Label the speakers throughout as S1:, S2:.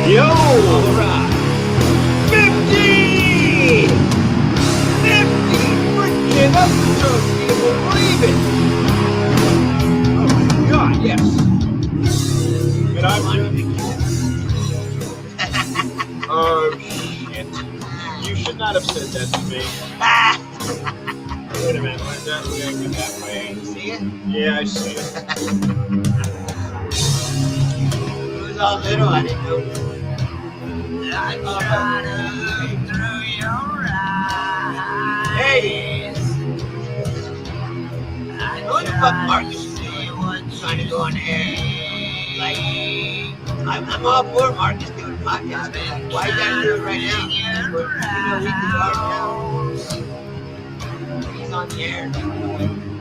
S1: Yo! All right. 50! 50 freaking episodes. You will believe it. Oh my God, yes. And I'm oh, shit. You should not have said that to me. Wait a minute. Why that reacting that way?
S2: See it?
S1: Yeah, I see it.
S2: It was all little. I didn't know.
S3: I try to look through your eyes.
S2: Hey!
S3: I
S2: What the fuck Marcus is doing? Trying to go on air. Like, I'm all for Marcus doing podcasts, but like, why you gotta do it right now? We can start now. He's on the air.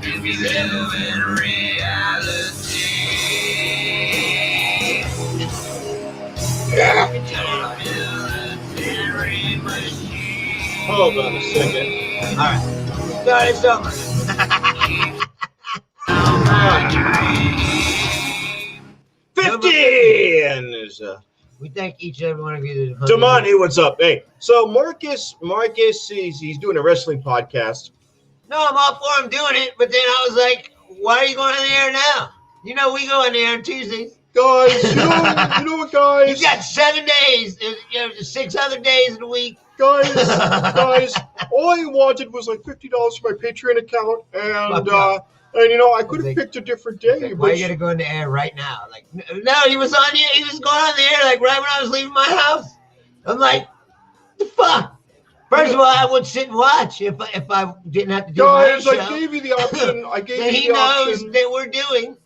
S3: If you live in reality, military machine.
S1: Hold on a second.
S2: Alright. Start it over.
S1: 50! And there's
S2: We thank each and every one of you.
S1: Damani, what's up? Hey, so Marcus, he's doing a wrestling podcast.
S2: No, I'm all for him doing it, but then I was like, why are you going on the air now? You know, we go on the air on Tuesdays.
S1: Guys, you know what, guys?
S2: You've got 7 days. There's 6 other days in a week.
S1: Guys, all I wanted was like $50 for my Patreon account, and you know, I could have picked a different day.
S2: Why are you gonna go in the air right now? Like, no, he was going on the air like right when I was leaving my house. I'm like, the fuck. First of all, I would sit and watch if I didn't have to do
S1: Guys,
S2: my show.
S1: I gave you the option.
S2: That he knows that we're doing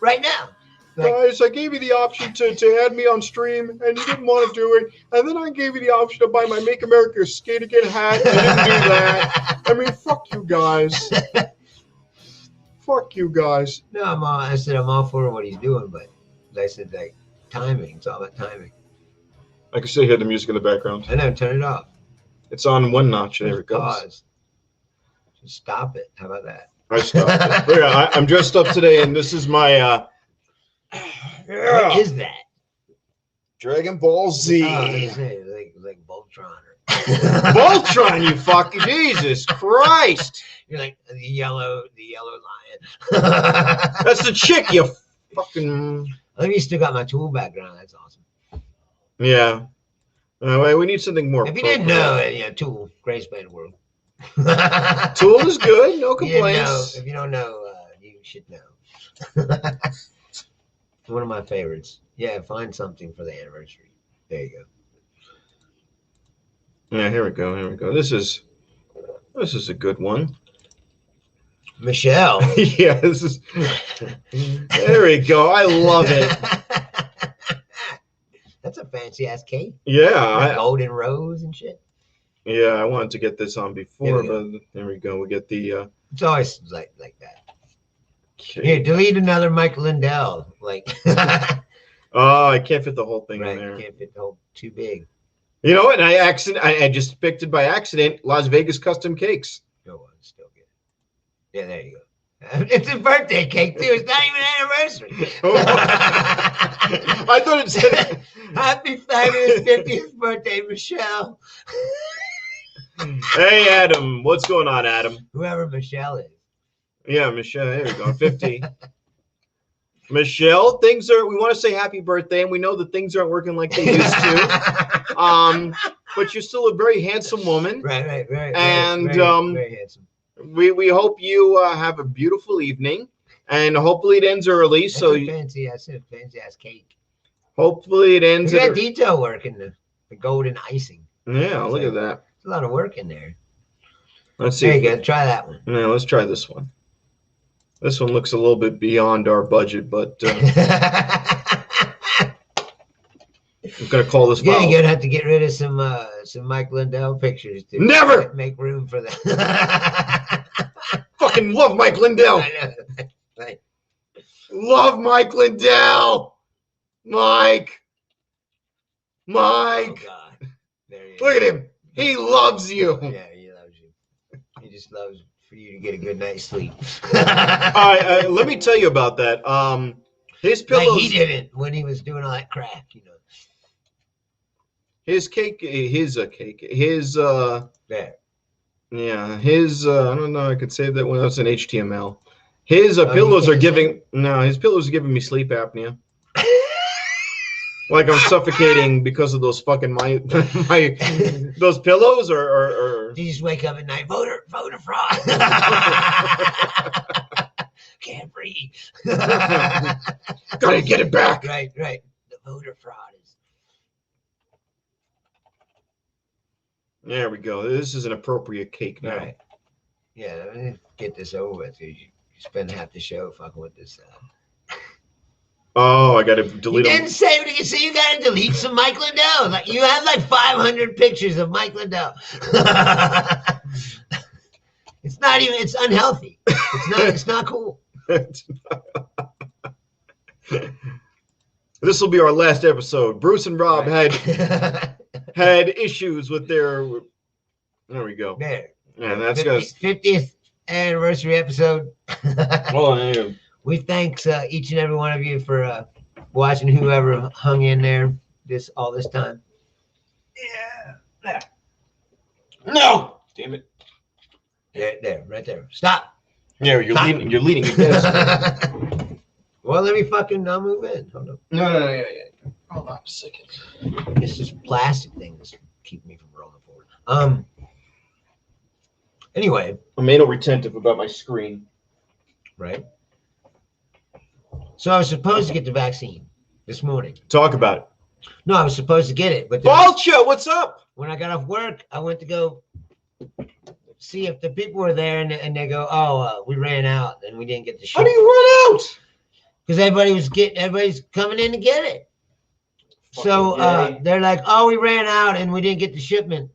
S2: right now. Like,
S1: guys, I gave you the option to add me on stream, and you didn't want to do it. And then I gave you the option to buy my Make America Skate Again hat. And you didn't do that. I mean, fuck you guys. Fuck you guys.
S2: No, I said I'm all for what he's doing, but I said like timing. It's all about timing.
S1: I can still hear the music in the background.
S2: I know, turn it off.
S1: It's on one notch. There it goes.
S2: Pause. Just stop it. How about that?
S1: I stopped it. I'm dressed up today, and this is my
S2: What is that?
S1: Dragon Ball Z.
S2: Oh, I say, like Voltron.
S1: Voltron, you fucking Jesus Christ!
S2: You're like the yellow lion.
S1: That's the chick, you fucking.
S2: Let me still got my tool background. That's awesome.
S1: Yeah. Wait, we need something more.
S2: If you didn't know, Tool, greatest band in the world.
S1: Tool is good, no complaints.
S2: If you don't know, you should know. One of my favorites. Yeah, find something for the anniversary. There you go.
S1: Yeah, here we go. This is a good one.
S2: Michelle.
S1: Yeah, this is. There we go. I love it.
S2: That's a fancy ass cake.
S1: Yeah,
S2: golden rose and shit.
S1: Yeah, I wanted to get this on before, but there we go. We get the.
S2: It's always like that. Okay. Here, delete another Mike Lindell. Like.
S1: Oh, I can't fit the whole thing in there.
S2: You can't fit the whole. Too big.
S1: You know what? I just picked it by accident. Las Vegas Custom Cakes.
S2: No, it's still good. Yeah, there you go. It's a birthday cake too. It's not even an anniversary.
S1: I thought it said
S2: Happy fabulous 50th birthday, Michelle.
S1: Hey, Adam. What's going on, Adam?
S2: Whoever Michelle is.
S1: Yeah, Michelle. There we go. 50. Michelle, we want to say happy birthday, and we know that things aren't working like they used to. But you're still a very handsome woman.
S2: Right. Very handsome.
S1: We hope you have a beautiful evening, and hopefully it ends early.
S2: That's
S1: so
S2: fancy ass cake.
S1: Hopefully it ends.
S2: You got detail work in the golden icing.
S1: Yeah, look at that.
S2: There's a lot of work in there.
S1: Let's see.
S2: There you go. Try that one.
S1: Yeah, let's try this one. This one looks a little bit beyond our budget, but I'm gonna call this.
S2: Yeah, you're gonna have to get rid of some Mike Lindell pictures to
S1: never
S2: make room for that.
S1: Fucking love Mike Lindell.
S2: I know. Right.
S1: Love Mike Lindell. Mike.
S2: Oh, God. There you
S1: Look at him. He loves you.
S2: Yeah, he loves you. He just loves for you to get a good night's sleep.
S1: All right, let me tell you about that. His pillows.
S2: Like he didn't when he was doing all that crack, you know.
S1: His cake. His cake. His
S2: There.
S1: Yeah. His I don't know. I could save that one. That's an HTML. His
S2: you
S1: pillows are
S2: can't
S1: giving. No, his pillows are giving me sleep apnea. Like I'm suffocating because of those fucking my those pillows or
S2: You just wake up at night, voter fraud. Can't breathe.
S1: gotta get it back.
S2: Right. The voter fraud is.
S1: There we go. This is an appropriate cake now.
S2: Right. Yeah, let me get this over with. You spend half the show fucking with this.
S1: Oh, I gotta
S2: You
S1: delete
S2: didn't
S1: them.
S2: say what you say. You gotta delete some Mike Lindell. Like you have like 500 pictures of Mike Lindell. It's not even. It's unhealthy. It's not cool.
S1: This will be our last episode. Bruce and Rob
S2: Right.
S1: had issues with their. There we go.
S2: There.
S1: Yeah, that's gonna.
S2: 50th anniversary episode.
S1: Oh, yeah.
S2: We thanks each and every one of you for watching. Whoever hung in there all this time. Yeah. There.
S1: No. Damn it.
S2: There, right there. Stop.
S1: Yeah, you're
S2: Stop.
S1: leaning. You're leaning against.
S2: Well, let me fucking move in. Hold on.
S1: No, yeah. Hold on a second.
S2: It's just plastic things keep me from rolling forward. Anyway,
S1: I'm anal retentive about my screen.
S2: right. So I was supposed to get the vaccine this morning.
S1: Talk about it.
S2: No, I was supposed to get it, but then
S1: Vulture, what's up?
S2: when I got off work, I went to go see if the people were there, and they go, "Oh, we ran out, and we didn't get the
S1: How do
S2: shipment."
S1: you run out?
S2: Because everybody's coming in to get it. So
S1: Fucking yay.
S2: they're like, "Oh, we ran out, and we didn't get the shipment.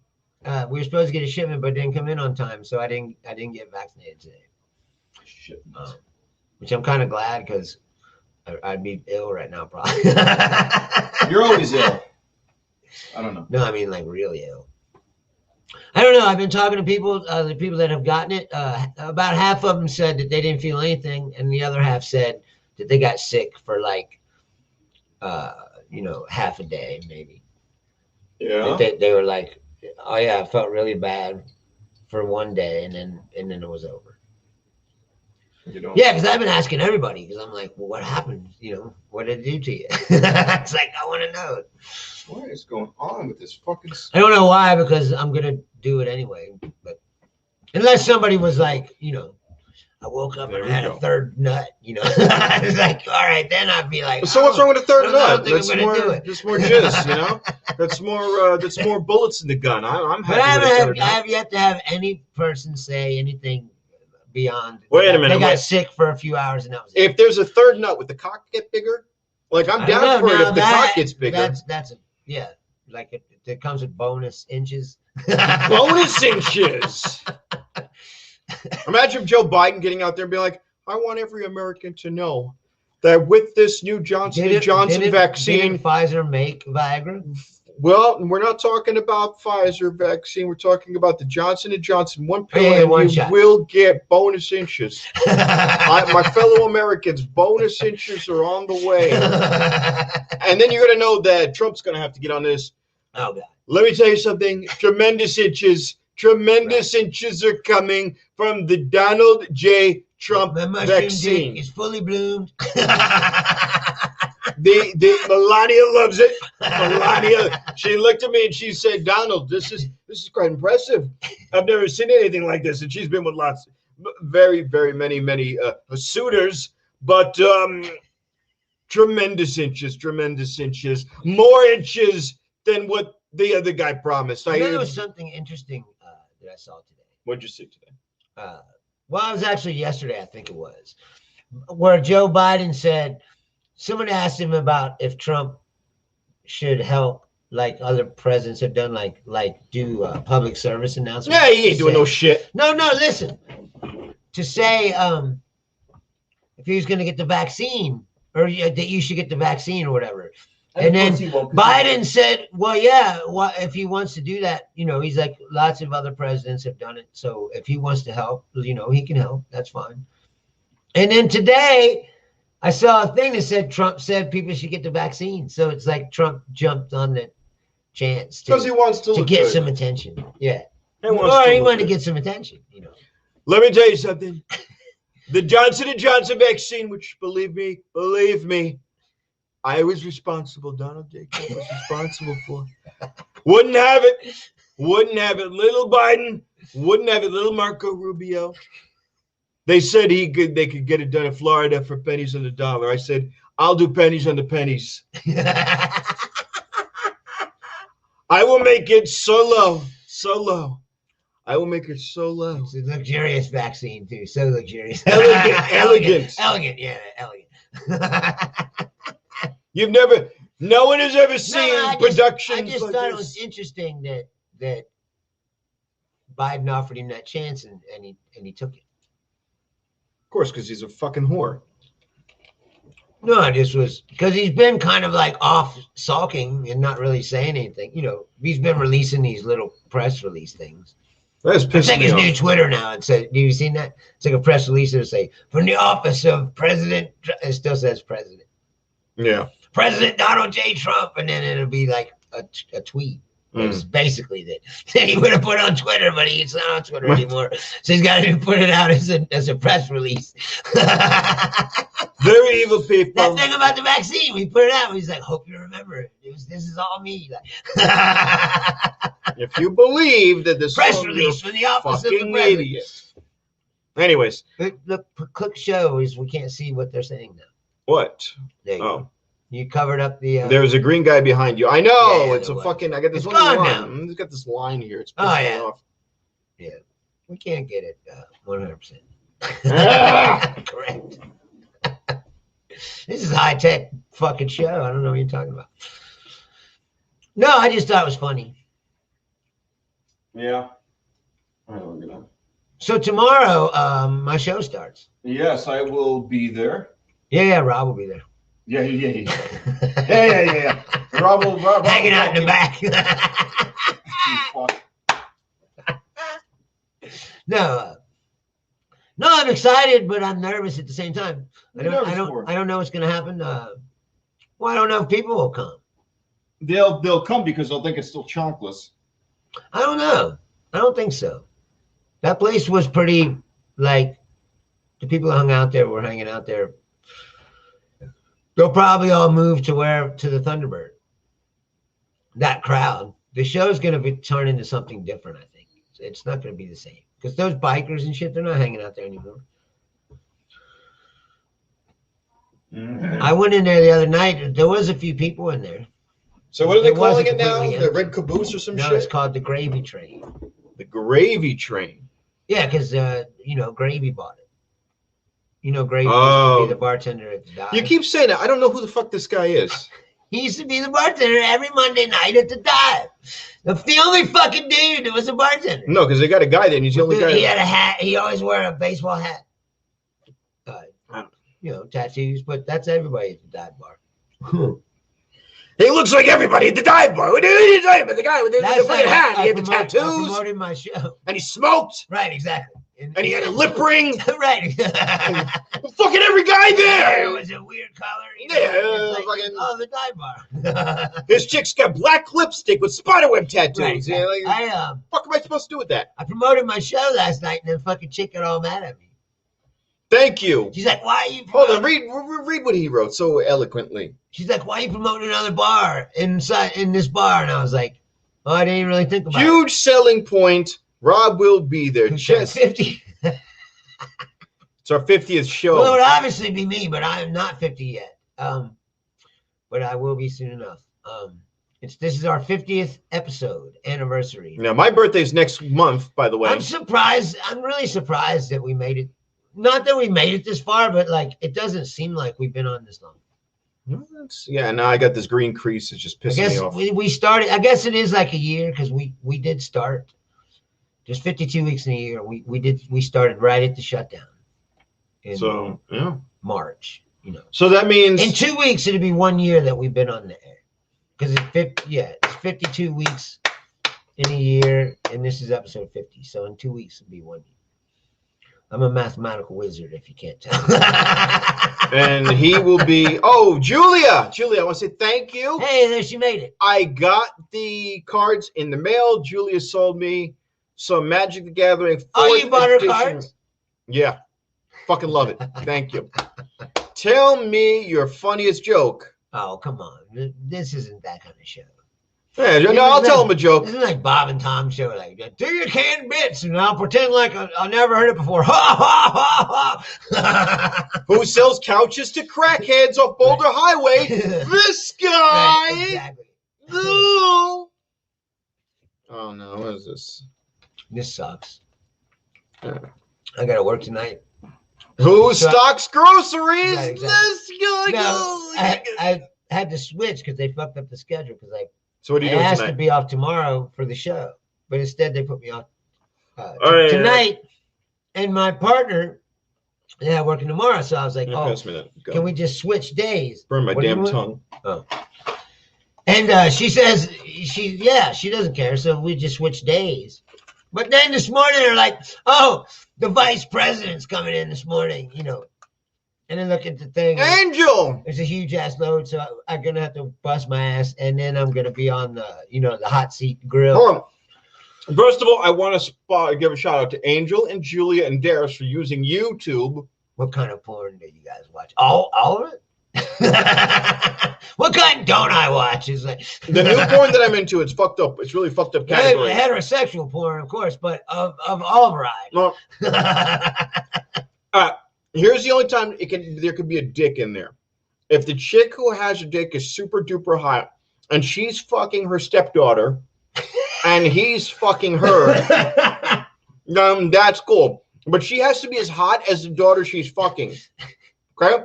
S2: We were supposed to get a shipment, but it didn't come in on time, so I didn't get vaccinated today."
S1: Shit.
S2: Which I'm kind of glad because I'd be ill right now, probably.
S1: You're always ill. I don't know.
S2: No, I mean like really ill. I don't know. I've been talking to people, the people that have gotten it. About half of them said that they didn't feel anything, and the other half said that they got sick for like, half a day maybe.
S1: Yeah.
S2: They were like, "Oh yeah, I felt really bad for one day, and then it was over."
S1: You don't.
S2: Yeah, because I've been asking everybody because I'm like, well, what happened? What did it do to you? It's like I want to know.
S1: What is going on with this fucking?
S2: I don't know why, because I'm gonna do it anyway. But unless somebody was like, I woke up
S1: There
S2: and
S1: we
S2: had
S1: go.
S2: a third nut, It's like, all right, then I'd be like,
S1: So what's wrong with a third
S2: I don't
S1: nut?
S2: think I'm
S1: That's
S2: gonna do
S1: more.
S2: it.
S1: That's more jizz. That's more bullets in the gun. I'm
S2: But I
S1: happy with a third nut.
S2: have yet to have any person say anything beyond.
S1: Wait a minute,
S2: They got
S1: wait.
S2: sick for a few hours and that was it.
S1: If there's a third nut, would the cock get bigger? Like I'm
S2: I don't
S1: down
S2: know,
S1: for it
S2: now
S1: if the cock gets bigger.
S2: That's yeah. Like it comes with bonus inches.
S1: Bonus inches. Imagine Joe Biden getting out there and being like, "I want every American to know that with this new Johnson & Johnson vaccine,
S2: Didn't Pfizer make Viagra?
S1: well, we're not talking about Pfizer vaccine. We're talking about the Johnson & Johnson one pill,
S2: Yeah,
S1: and
S2: one
S1: you
S2: shot.
S1: will get bonus inches. My fellow Americans, bonus inches are on the way. And then you're going to know that Trump's going to have to get on this.
S2: Oh God.
S1: Let me tell you something. Tremendous inches are coming from the Donald J. Trump
S2: My mushroom
S1: vaccine.
S2: dick is fully bloomed.
S1: The Melania loves it. Melania, she looked at me and she said, "Donald, this is quite impressive. I've never seen anything like this." And she's been with lots, very, very many suitors, but tremendous inches, more inches than what the other guy promised.
S2: There was something interesting that I saw today.
S1: What'd you see today?
S2: Well, it was actually yesterday, I think it was, where Joe Biden said, someone asked him about if Trump should help like other presidents have done, like do public service announcements.
S1: Yeah, he ain't doing no shit.
S2: No, listen. To say if he was going to get the vaccine or that you should get the vaccine or whatever. And then Biden said, well, yeah, if he wants to do that, he's like, lots of other presidents have done it. So if he wants to help, he can help. That's fine. And then today, I saw a thing that said Trump said people should get the vaccine. So it's like Trump jumped on the chance
S1: Because he wants to look
S2: get
S1: good.
S2: some attention. Yeah.
S1: He wants
S2: Or
S1: to
S2: he
S1: look
S2: wanted to
S1: good.
S2: get some attention,
S1: Let me tell you something. The Johnson & Johnson vaccine, which believe me, I was responsible. Donald J. Trump was responsible for. Wouldn't have it. Little Biden wouldn't have it. Little Marco Rubio. They said they could get it done in Florida for pennies on the dollar. I said, I'll do pennies on the pennies. I will make it so low. I will make it so low.
S2: It's a luxurious vaccine too. So luxurious.
S1: Elegant.
S2: Elegant. Yeah, elegant.
S1: No one has ever seen production.
S2: I just
S1: like
S2: thought
S1: this.
S2: it was interesting that Biden offered him that chance and he took it.
S1: Of course, because he's a fucking whore.
S2: No, I just was because he's been kind of like off sulking and not really saying anything. He's been releasing these little press release things.
S1: That's
S2: I
S1: pissing
S2: think
S1: me
S2: his
S1: off.
S2: new Twitter now. It said, "Have you seen that? It's like a press release that say from the office of President." It still says President.
S1: Yeah.
S2: President Donald J. Trump, and then it'll be like a tweet. It's basically that he would have put on Twitter, but he's not on Twitter anymore. So he's got to put it out as a press release.
S1: Very evil people.
S2: That thing about the vaccine, we put it out. He's like, hope you remember it. This is all me.
S1: If you believe that this
S2: press release from the office of the
S1: fucking
S2: president.
S1: idiot. Anyways,
S2: Look, click show is we can't see what they're saying now.
S1: what?
S2: There you go.
S1: Oh,
S2: You covered up the.
S1: there's a green guy behind you. I know.
S2: Yeah,
S1: it's a
S2: there was.
S1: fucking. I got this
S2: It's
S1: one
S2: gone
S1: line.
S2: now.
S1: It's got this line here. It's
S2: Oh,
S1: pissing me
S2: yeah.
S1: off.
S2: We can't get it 100%.
S1: Ah!
S2: Correct. This is a high tech fucking show. I don't know what you're talking about. No, I just thought it was funny.
S1: Yeah. I don't know.
S2: So tomorrow, my show starts.
S1: Yes, I will be there.
S2: Yeah, Rob will be there.
S1: Yeah. Yeah. Rob
S2: Hanging out in the back. No, I'm excited, but I'm nervous at the same time. I don't know what's gonna happen. Well, I don't know if people will come.
S1: They'll come because they'll think it's still chonkless.
S2: I don't know. I don't think so. That place was pretty, like, the people who hung out there were hanging out there. They'll probably all move to the Thunderbird. That crowd. The show's gonna be turned into something different, I think. It's not gonna be the same. Because those bikers and shit, they're not hanging out there anymore.
S1: Mm-hmm.
S2: I went in there the other night. There was a few people in there.
S1: So what are they
S2: It wasn't
S1: calling it now?
S2: completely
S1: The
S2: empty.
S1: Red Caboose or some
S2: No,
S1: shit?
S2: it's called the Gravy Train.
S1: The Gravy Train.
S2: Yeah, because Gravy bought it. Gravy
S1: Oh.
S2: used to be the bartender at the dive.
S1: You keep saying that. I don't know who the fuck this guy is.
S2: He used to be the bartender every Monday night at the dive. The only fucking dude that was a bartender.
S1: No, because they got a guy there, and he's the only
S2: Dude,
S1: guy.
S2: he had a hat. He always wore a baseball hat. Tattoos, but that's everybody at the dive bar.
S1: He looks like everybody at the dive bar. What are you talking about? The guy with the fucking hat. He had the
S2: I
S1: tattoos,
S2: promoted my show.
S1: and he smoked,
S2: Right, exactly.
S1: and he had a lip ring.
S2: Right.
S1: Fucking every guy
S2: There
S1: there.
S2: was a weird color.
S1: Yeah,
S2: it's like,
S1: fucking-
S2: oh, the dive bar.
S1: His chick's got black lipstick with spiderweb tattoos.
S2: Right,
S1: Yeah, like,
S2: I
S1: what the fuck am I supposed to do with that?
S2: I promoted my show last night, and then fucking chick got all mad at me.
S1: Thank you.
S2: She's like, "Why are you?"
S1: Hold on,
S2: promoting-"
S1: read what he wrote so eloquently.
S2: She's like, "Why are you promoting another bar in this bar?" And I was like, "Oh, I didn't even really think about
S1: Huge selling point. Rob will be there.
S2: it."
S1: Just
S2: 50.
S1: it's our 50th show.
S2: Well, it would obviously be me, but I am not 50 yet. But I will be soon enough. This is our 50th episode anniversary.
S1: Now, my birthday's next month, by the way.
S2: I'm surprised. I'm really surprised that we made it. Not that we made it this far, but like it doesn't seem like we've been on this long.
S1: Yeah, now I got this green crease. It's just
S2: I
S1: pissing
S2: guess
S1: me off.
S2: we started. I guess it is like a year because we did start. There's 52 weeks in a year. We started right at the shutdown. In
S1: So, yeah.
S2: March.
S1: So that means
S2: In 2 weeks, it'll be 1 year that we've been on the air. Because it's 52 weeks in a year, and this is episode 50. So in 2 weeks, it'll be 1 year. I'm a mathematical wizard, if you can't tell.
S1: And he will be. Oh, Julia, I want to say thank you.
S2: Hey, there she made it.
S1: I got the cards in the mail. Julia sold me some Magic the Gathering.
S2: Oh, you
S1: 4th
S2: bought her
S1: edition.
S2: cards?
S1: Yeah, fucking love it. Thank you. Tell me your funniest joke.
S2: Oh, come on. This isn't that kind of show.
S1: Yeah, no, I'll tell him a joke.
S2: This is like Bob and Tom show. Like, do your canned bits, and I'll pretend like I never heard it before. Ha ha ha ha.
S1: Who sells couches to crackheads off Boulder Highway? This guy.
S2: Right, exactly.
S1: Oh no, what is this?
S2: This sucks. I gotta work tonight.
S1: Who
S2: So
S1: stocks groceries?
S2: Right, exactly.
S1: This guy.
S2: No, I had to switch because they fucked up the schedule because
S1: So what are you
S2: I
S1: doing
S2: asked
S1: tonight?
S2: to be off tomorrow for the show, but instead they put me off
S1: right,
S2: tonight. And my partner, working tomorrow, so I was like,
S1: Yeah,
S2: "Oh,
S1: pass me that. Go.
S2: can we just switch days?"
S1: Burn my
S2: What do you
S1: damn
S2: want?
S1: tongue.
S2: And she says she doesn't care, so we just switch days. But then this morning they're like, "Oh, the vice president's coming in this morning," And then look at the thing.
S1: Angel.
S2: It's a huge ass load, so I'm gonna have to bust my ass, and then I'm gonna be on the the hot seat grill.
S1: Hold on. First of all, I want to give a shout out to Angel and Julia and Darius for using YouTube.
S2: What kind of porn do you guys watch? All of it? What kind don't I watch? Is like
S1: The new porn that I'm into, it's fucked up. It's really fucked up category.
S2: heterosexual porn, of course, but of all varieties.
S1: Well, here's the only time there could be a dick in there. If the chick who has a dick is super duper hot and she's fucking her stepdaughter and he's fucking her, that's cool. But she has to be as hot as the daughter she's fucking. Okay?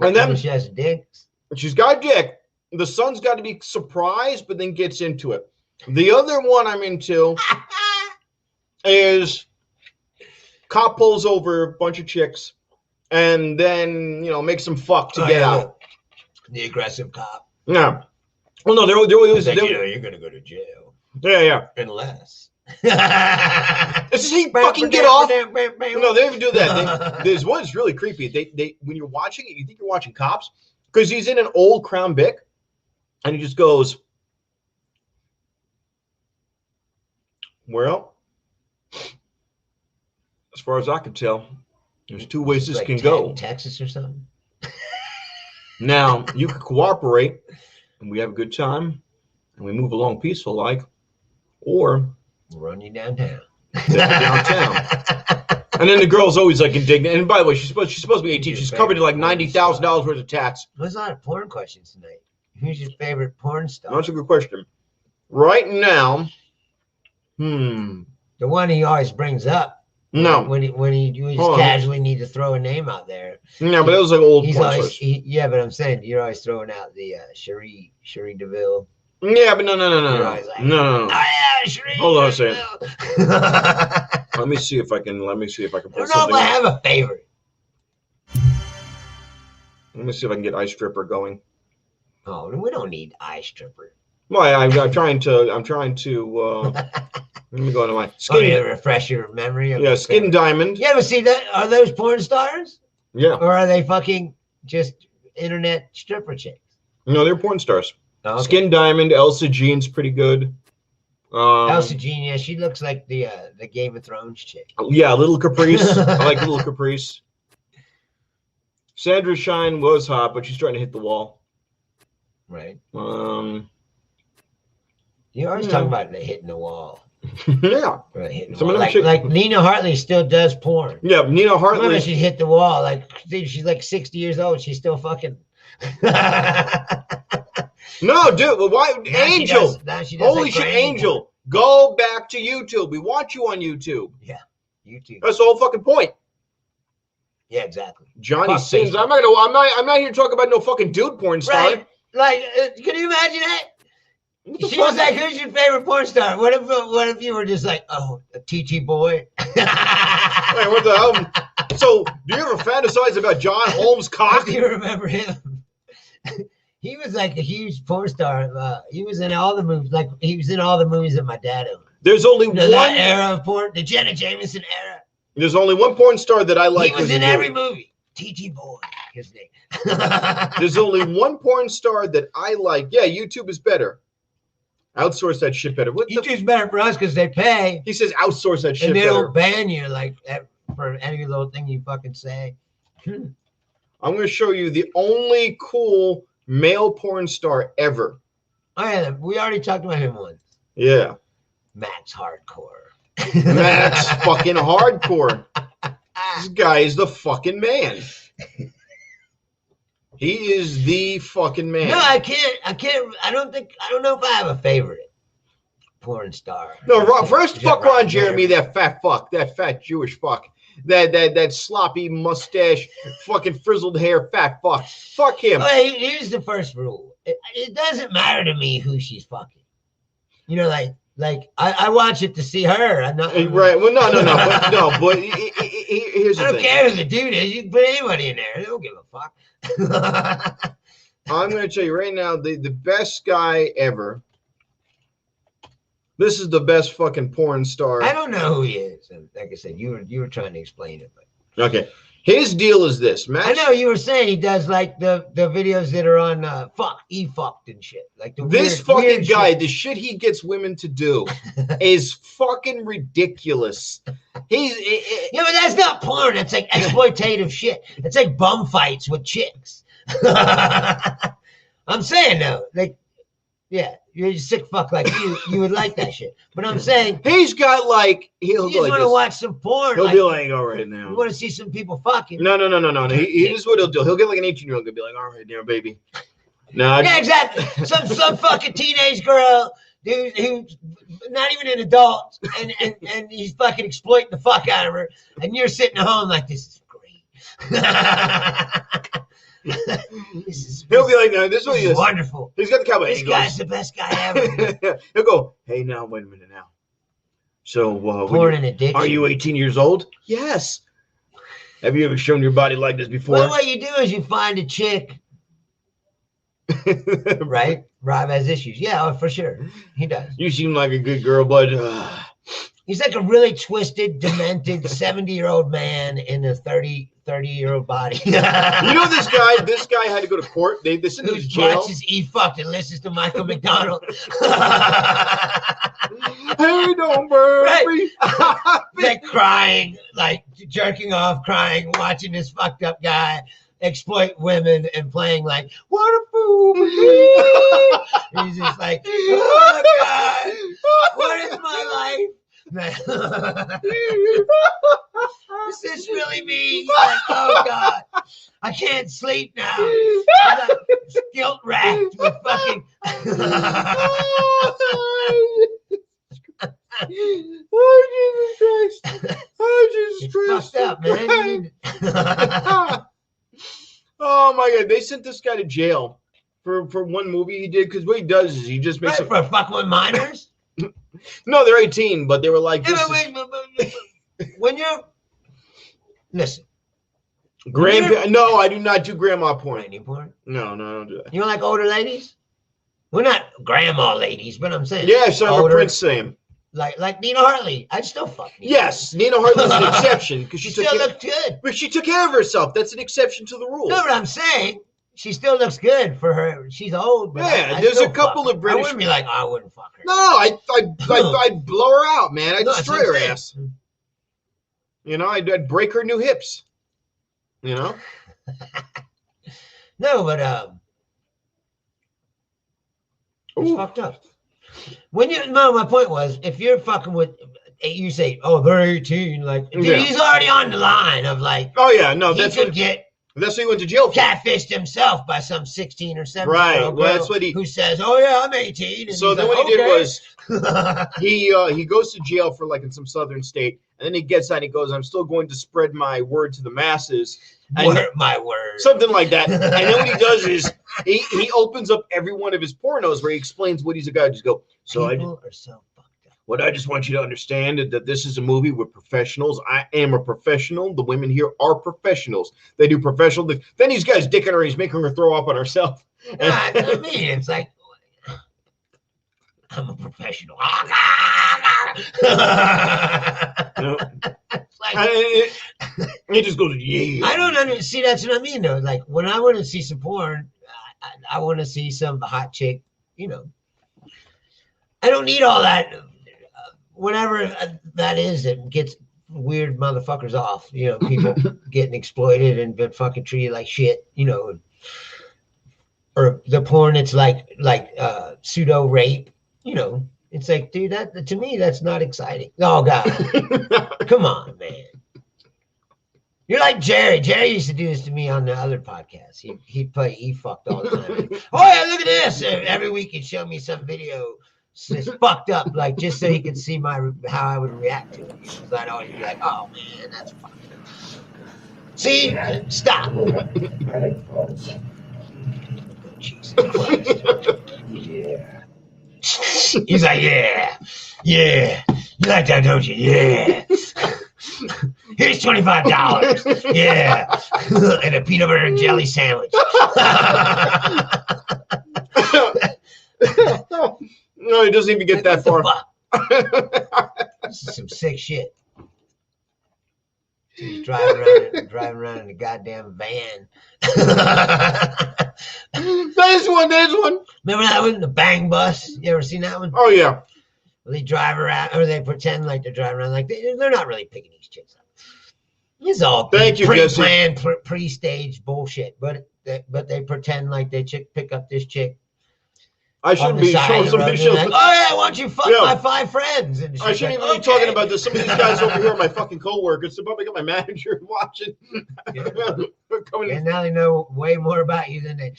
S1: And then
S2: she has a dick.
S1: she's got a dick. The son's got to be surprised, but then gets into it. The other one I'm into is cop pulls over a bunch of chicks and then, makes them fuck to get out.
S2: The aggressive cop.
S1: Yeah. Well, no,
S2: You're going to go to jail.
S1: Yeah.
S2: Unless.
S1: Does he fucking get off? No, they don't even do that. There's one that's really creepy. They when you're watching it, you think you're watching Cops because he's in an old Crown Vic and he just goes, well, as far as I can tell, there's two ways this can go.
S2: Texas or something.
S1: Now, you can cooperate and we have a good time and we move along peaceful like, or
S2: run you downtown.
S1: downtown. And then the girl's always like indignant. And by the way, she's supposed to be 18. She's covered in like $90,000 worth of tax.
S2: There's a lot of porn questions tonight. Who's your favorite porn star?
S1: That's a good question. Right now,
S2: The one he always brings up.
S1: No.
S2: When he just casually need to throw a name out there.
S1: No, but that was like old
S2: He's
S1: porn
S2: always,
S1: stars.
S2: but I'm saying you're always throwing out the Cherie DeVille.
S1: Yeah, but no.
S2: You're always like,
S1: No.
S2: Oh yeah, Cherie.
S1: Hold on a second.
S2: DeVille.
S1: Let me see if I can
S2: I
S1: put
S2: don't know if
S1: something.
S2: I have a favorite.
S1: Let me see if I can get Ice Stripper going.
S2: Oh, we don't need Ice Stripper.
S1: Well, I'm trying to. Let me go into my
S2: Skin. To refresh your memory. Of
S1: Skin Diamond.
S2: Yeah, but see that are those porn stars?
S1: Yeah.
S2: Or are they fucking just internet stripper chicks?
S1: No, they're porn stars.
S2: Oh, okay.
S1: Skin Diamond. Elsa Jean's pretty good.
S2: Elsa Jean, yeah, she looks like the Game of Thrones chick.
S1: Yeah, Little Caprice. I like Little Caprice. Sandra Shine was hot, but she's starting to hit the wall.
S2: Right. You're always talking about hitting the wall.
S1: Yeah.
S2: Right, hitting the
S1: Some
S2: wall.
S1: of them
S2: Like Nina Hartley still does porn.
S1: Yeah, Nina Hartley.
S2: Remember she hit the wall. Like she's like 60 years old. She's still fucking.
S1: No, dude. Well, why?
S2: Now
S1: Angel.
S2: she does
S1: Holy
S2: like
S1: shit,
S2: granny
S1: Angel.
S2: porn.
S1: Go back to YouTube. We want you on YouTube.
S2: Yeah, YouTube.
S1: That's the whole fucking point.
S2: Yeah, exactly.
S1: Johnny
S2: Fuck
S1: Sins.
S2: Facebook.
S1: I'm not here to talk about no fucking dude porn star.
S2: Right. Like, can you imagine that?
S1: What the
S2: She
S1: fuck?
S2: was like, "Who's your favorite porn star?" What if you were just like, "Oh, a TT boy"?
S1: Wait, what the hell? So, do you ever fantasize about John Holmes' cock?
S2: Do you remember him? He was like a huge porn star. He was in all the movies. Like he was in all the movies that my dad owned.
S1: There's only one.
S2: That era of porn, the Jenna Jameson era.
S1: There's only one porn star that I like.
S2: He was in every movie. T.G. Boy, his name.
S1: There's only one porn star that I like. Yeah, YouTube is better. Outsource that shit better. What
S2: YouTube's better for us because they pay.
S1: He says outsource that shit
S2: and they
S1: better.
S2: don't ban you like for any little thing you fucking say.
S1: I'm going to show you the only cool male porn star ever.
S2: Oh yeah, we already talked about him once.
S1: Yeah.
S2: Matt's hardcore.
S1: Matt's fucking hardcore. This guy is the fucking man. He is the fucking man.
S2: No, I can't. I don't know if I have a favorite porn star.
S1: No, first fuck Ron Jeremy, that fat fuck, that fat Jewish fuck, that sloppy mustache, fucking frizzled hair, fat fuck. Fuck him.
S2: Well, here's the first rule. It doesn't matter to me who she's fucking. You know, like I watch it to see her. I'm not
S1: right. Well, but here's the thing.
S2: I don't care who the dude is. You can put anybody in there. They don't give a fuck.
S1: I'm going to tell you right now, the best guy ever. This is the best fucking porn star.
S2: I don't know who he is. And like I said, you were trying to explain it. But.
S1: Okay. His deal is this.
S2: I know you were saying he does like the videos that are on fucked and shit. Like
S1: this fucking guy, shit. The shit he gets women to do is fucking ridiculous.
S2: Yeah, but that's not porn. That's like exploitative shit. It's like bum fights with chicks. I'm saying though, like, yeah, you're a sick fuck like you would like that shit. But I'm saying
S1: he's got like
S2: you just want to watch some porn.
S1: He'll be like, all right now.
S2: You want to see some people fucking?
S1: No. Here's what he'll do. He'll get like an 18-year-old and be like, all right now, baby. No.
S2: Yeah, exactly. Some fucking teenage girl, dude, who's not even an adult, and he's fucking exploiting the fuck out of her, and you're sitting at home like, this is great.
S1: He'll be like, no, this is
S2: wonderful.
S1: He's got the cowboy.
S2: This guy's the best guy ever.
S1: He'll go, hey, now, wait a minute now. So,
S2: porn and addiction.
S1: Are you 18 years old? Yes. Have you ever shown your body like this before?
S2: Well, what you do is you find a chick, right? Rob has issues. Yeah, for sure. He does.
S1: You seem like a good girl, but...
S2: He's like a really twisted, demented 70-year-old man in a 30-year-old body.
S1: You know this guy? This guy had to go to court. They sent him to jail.
S2: Watches E fucked and listens to Michael McDonald.
S1: Hey, don't burn me.
S2: Like crying, like jerking off, crying, watching this fucked up guy exploit women and playing like, what a fool. He's just like, oh God, what is my life? Is this really me? Like, oh God, I can't sleep now. I'm guilt racked with fucking.
S1: Oh Jesus Christ! Oh Jesus Christ!
S2: Fucked up, man.
S1: Oh my God! They sent this guy to jail for one movie he did because what he does is he just makes
S2: for fucking with minors.
S1: No, they're 18, but they were like,
S2: when you're listen,
S1: no, I do not do grandma porn.
S2: Porn?
S1: No, I don't do that.
S2: You don't like older ladies? We're not grandma ladies, but I'm saying
S1: yeah, so I'm a Prince Sam.
S2: Like Nina Hartley. I'd still fuck Nina.
S1: Yes, Nina Hartley's an exception because she
S2: still looks good.
S1: But she took care of herself. That's an exception to the rule.
S2: No, but I'm saying she still looks good for her. She's old. But
S1: yeah, there's a couple of British.
S2: I wouldn't be like, I wouldn't fuck her.
S1: No, I'd blow her out, man. I'd destroy her ass. You know, I'd break her new hips. You know.
S2: No, but it's fucked up. When my point was, if you're fucking with, you say, oh, they're 18, like, dude, he's already on the line of like,
S1: oh yeah, no,
S2: that's what
S1: he went to jail for.
S2: Catfished himself by some 16 or 17
S1: right.
S2: Well,
S1: that's what
S2: who says, oh yeah, I'm 18. And
S1: so then
S2: like,
S1: what he did was he goes to jail for like in some southern state, and then he gets out and he goes, I'm still going to spread my word to the masses.
S2: My word.
S1: Something like that. And then what he does is he opens up every one of his pornos where he explains what he's about. Just go, so
S2: people are so fucked up.
S1: What I just want you to understand is that this is a movie with professionals. I am a professional. The women here are professionals. They do professional things. Then these guys dicking her, he's making her throw up on herself.
S2: I mean, it's like, I'm a professional. It's
S1: He just goes, yeah.
S2: I don't understand. See, that's what I mean, though. Like, when I want to see some porn, I want to see some hot chick, you know. I don't need all that, whatever that is that gets weird motherfuckers off. You know, people getting exploited and been fucking treated like shit, you know. Or the porn, it's like pseudo rape, you know. It's like, dude, that to me, that's not exciting. Oh, God. Come on, man. You're like Jerry. Jerry used to do this to me on the other podcast. He'd play E-fucked all the time. Oh, yeah, look at this. Every week he'd show me some video it's fucked up, like, just so he could see how I would react to it. Because I'd always be like, oh, man, that's fucked up. See? Stop. Jesus Christ. Yeah. He's like, yeah. You like that, don't you? Yeah. Here's $25. Yeah. And a peanut butter and jelly sandwich.
S1: No, he doesn't even get that far.
S2: This is some sick shit. He's driving around in a goddamn van.
S1: There's one.
S2: Remember that one, the Bang Bus? You ever seen that one?
S1: Oh, yeah.
S2: They drive around, or they pretend like they're driving around, like they're not really picking these chicks up. It's all pre-planned, pre-staged bullshit. But they pretend like they pick up this chick.
S1: I shouldn't be showing somebody.
S2: Like, oh yeah, why don't you fuck my 5 friends? And
S1: I shouldn't even be talking about this. Some of these guys over here are my fucking co-workers. They're probably got my manager watching.
S2: Yeah. And now they know way more about you than they.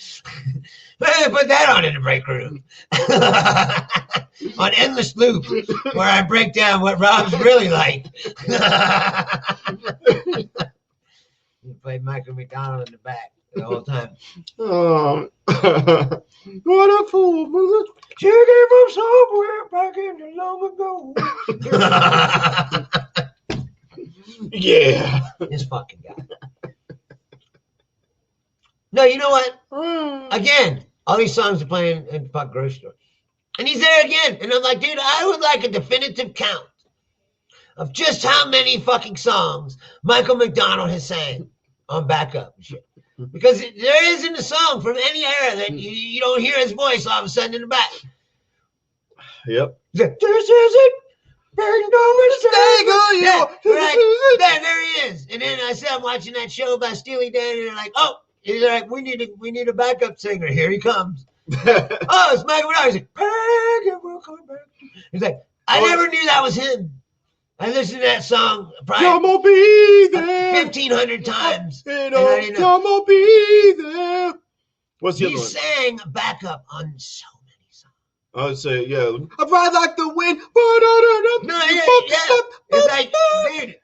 S2: Put that on in the break room. On Endless Loop, where I break down what Rob's really like. You played Michael McDonald in the back the whole time.
S1: Oh, what a fool!
S2: Chicken from somewhere back in the long ago.
S1: Yeah,
S2: this fucking guy. No, you know what? Again, all these songs are playing in the fucking grocery store, and he's there again. And I'm like, dude, I would like a definitive count of just how many fucking songs Michael McDonald has sang on backup and shit. Because there isn't a song from any era that you don't hear his voice all of a sudden in the back.
S1: Yep.
S2: This isn't big no mistake on you. Right. There he is. And then I said, I'm watching that show by Steely Dan, and they're like, oh, he's like, we need a backup singer. Here he comes. Oh, it's Michael McDonald. He's like, we'll come back. He's like, I never knew that was him. I listened to that song probably
S1: Come on, be there.
S2: 1,500 times.
S1: Come on, be there. What's the other one?
S2: He sang backup on so many songs.
S1: I would say, yeah. I ride like the wind.
S2: No, yeah. It's like, dude,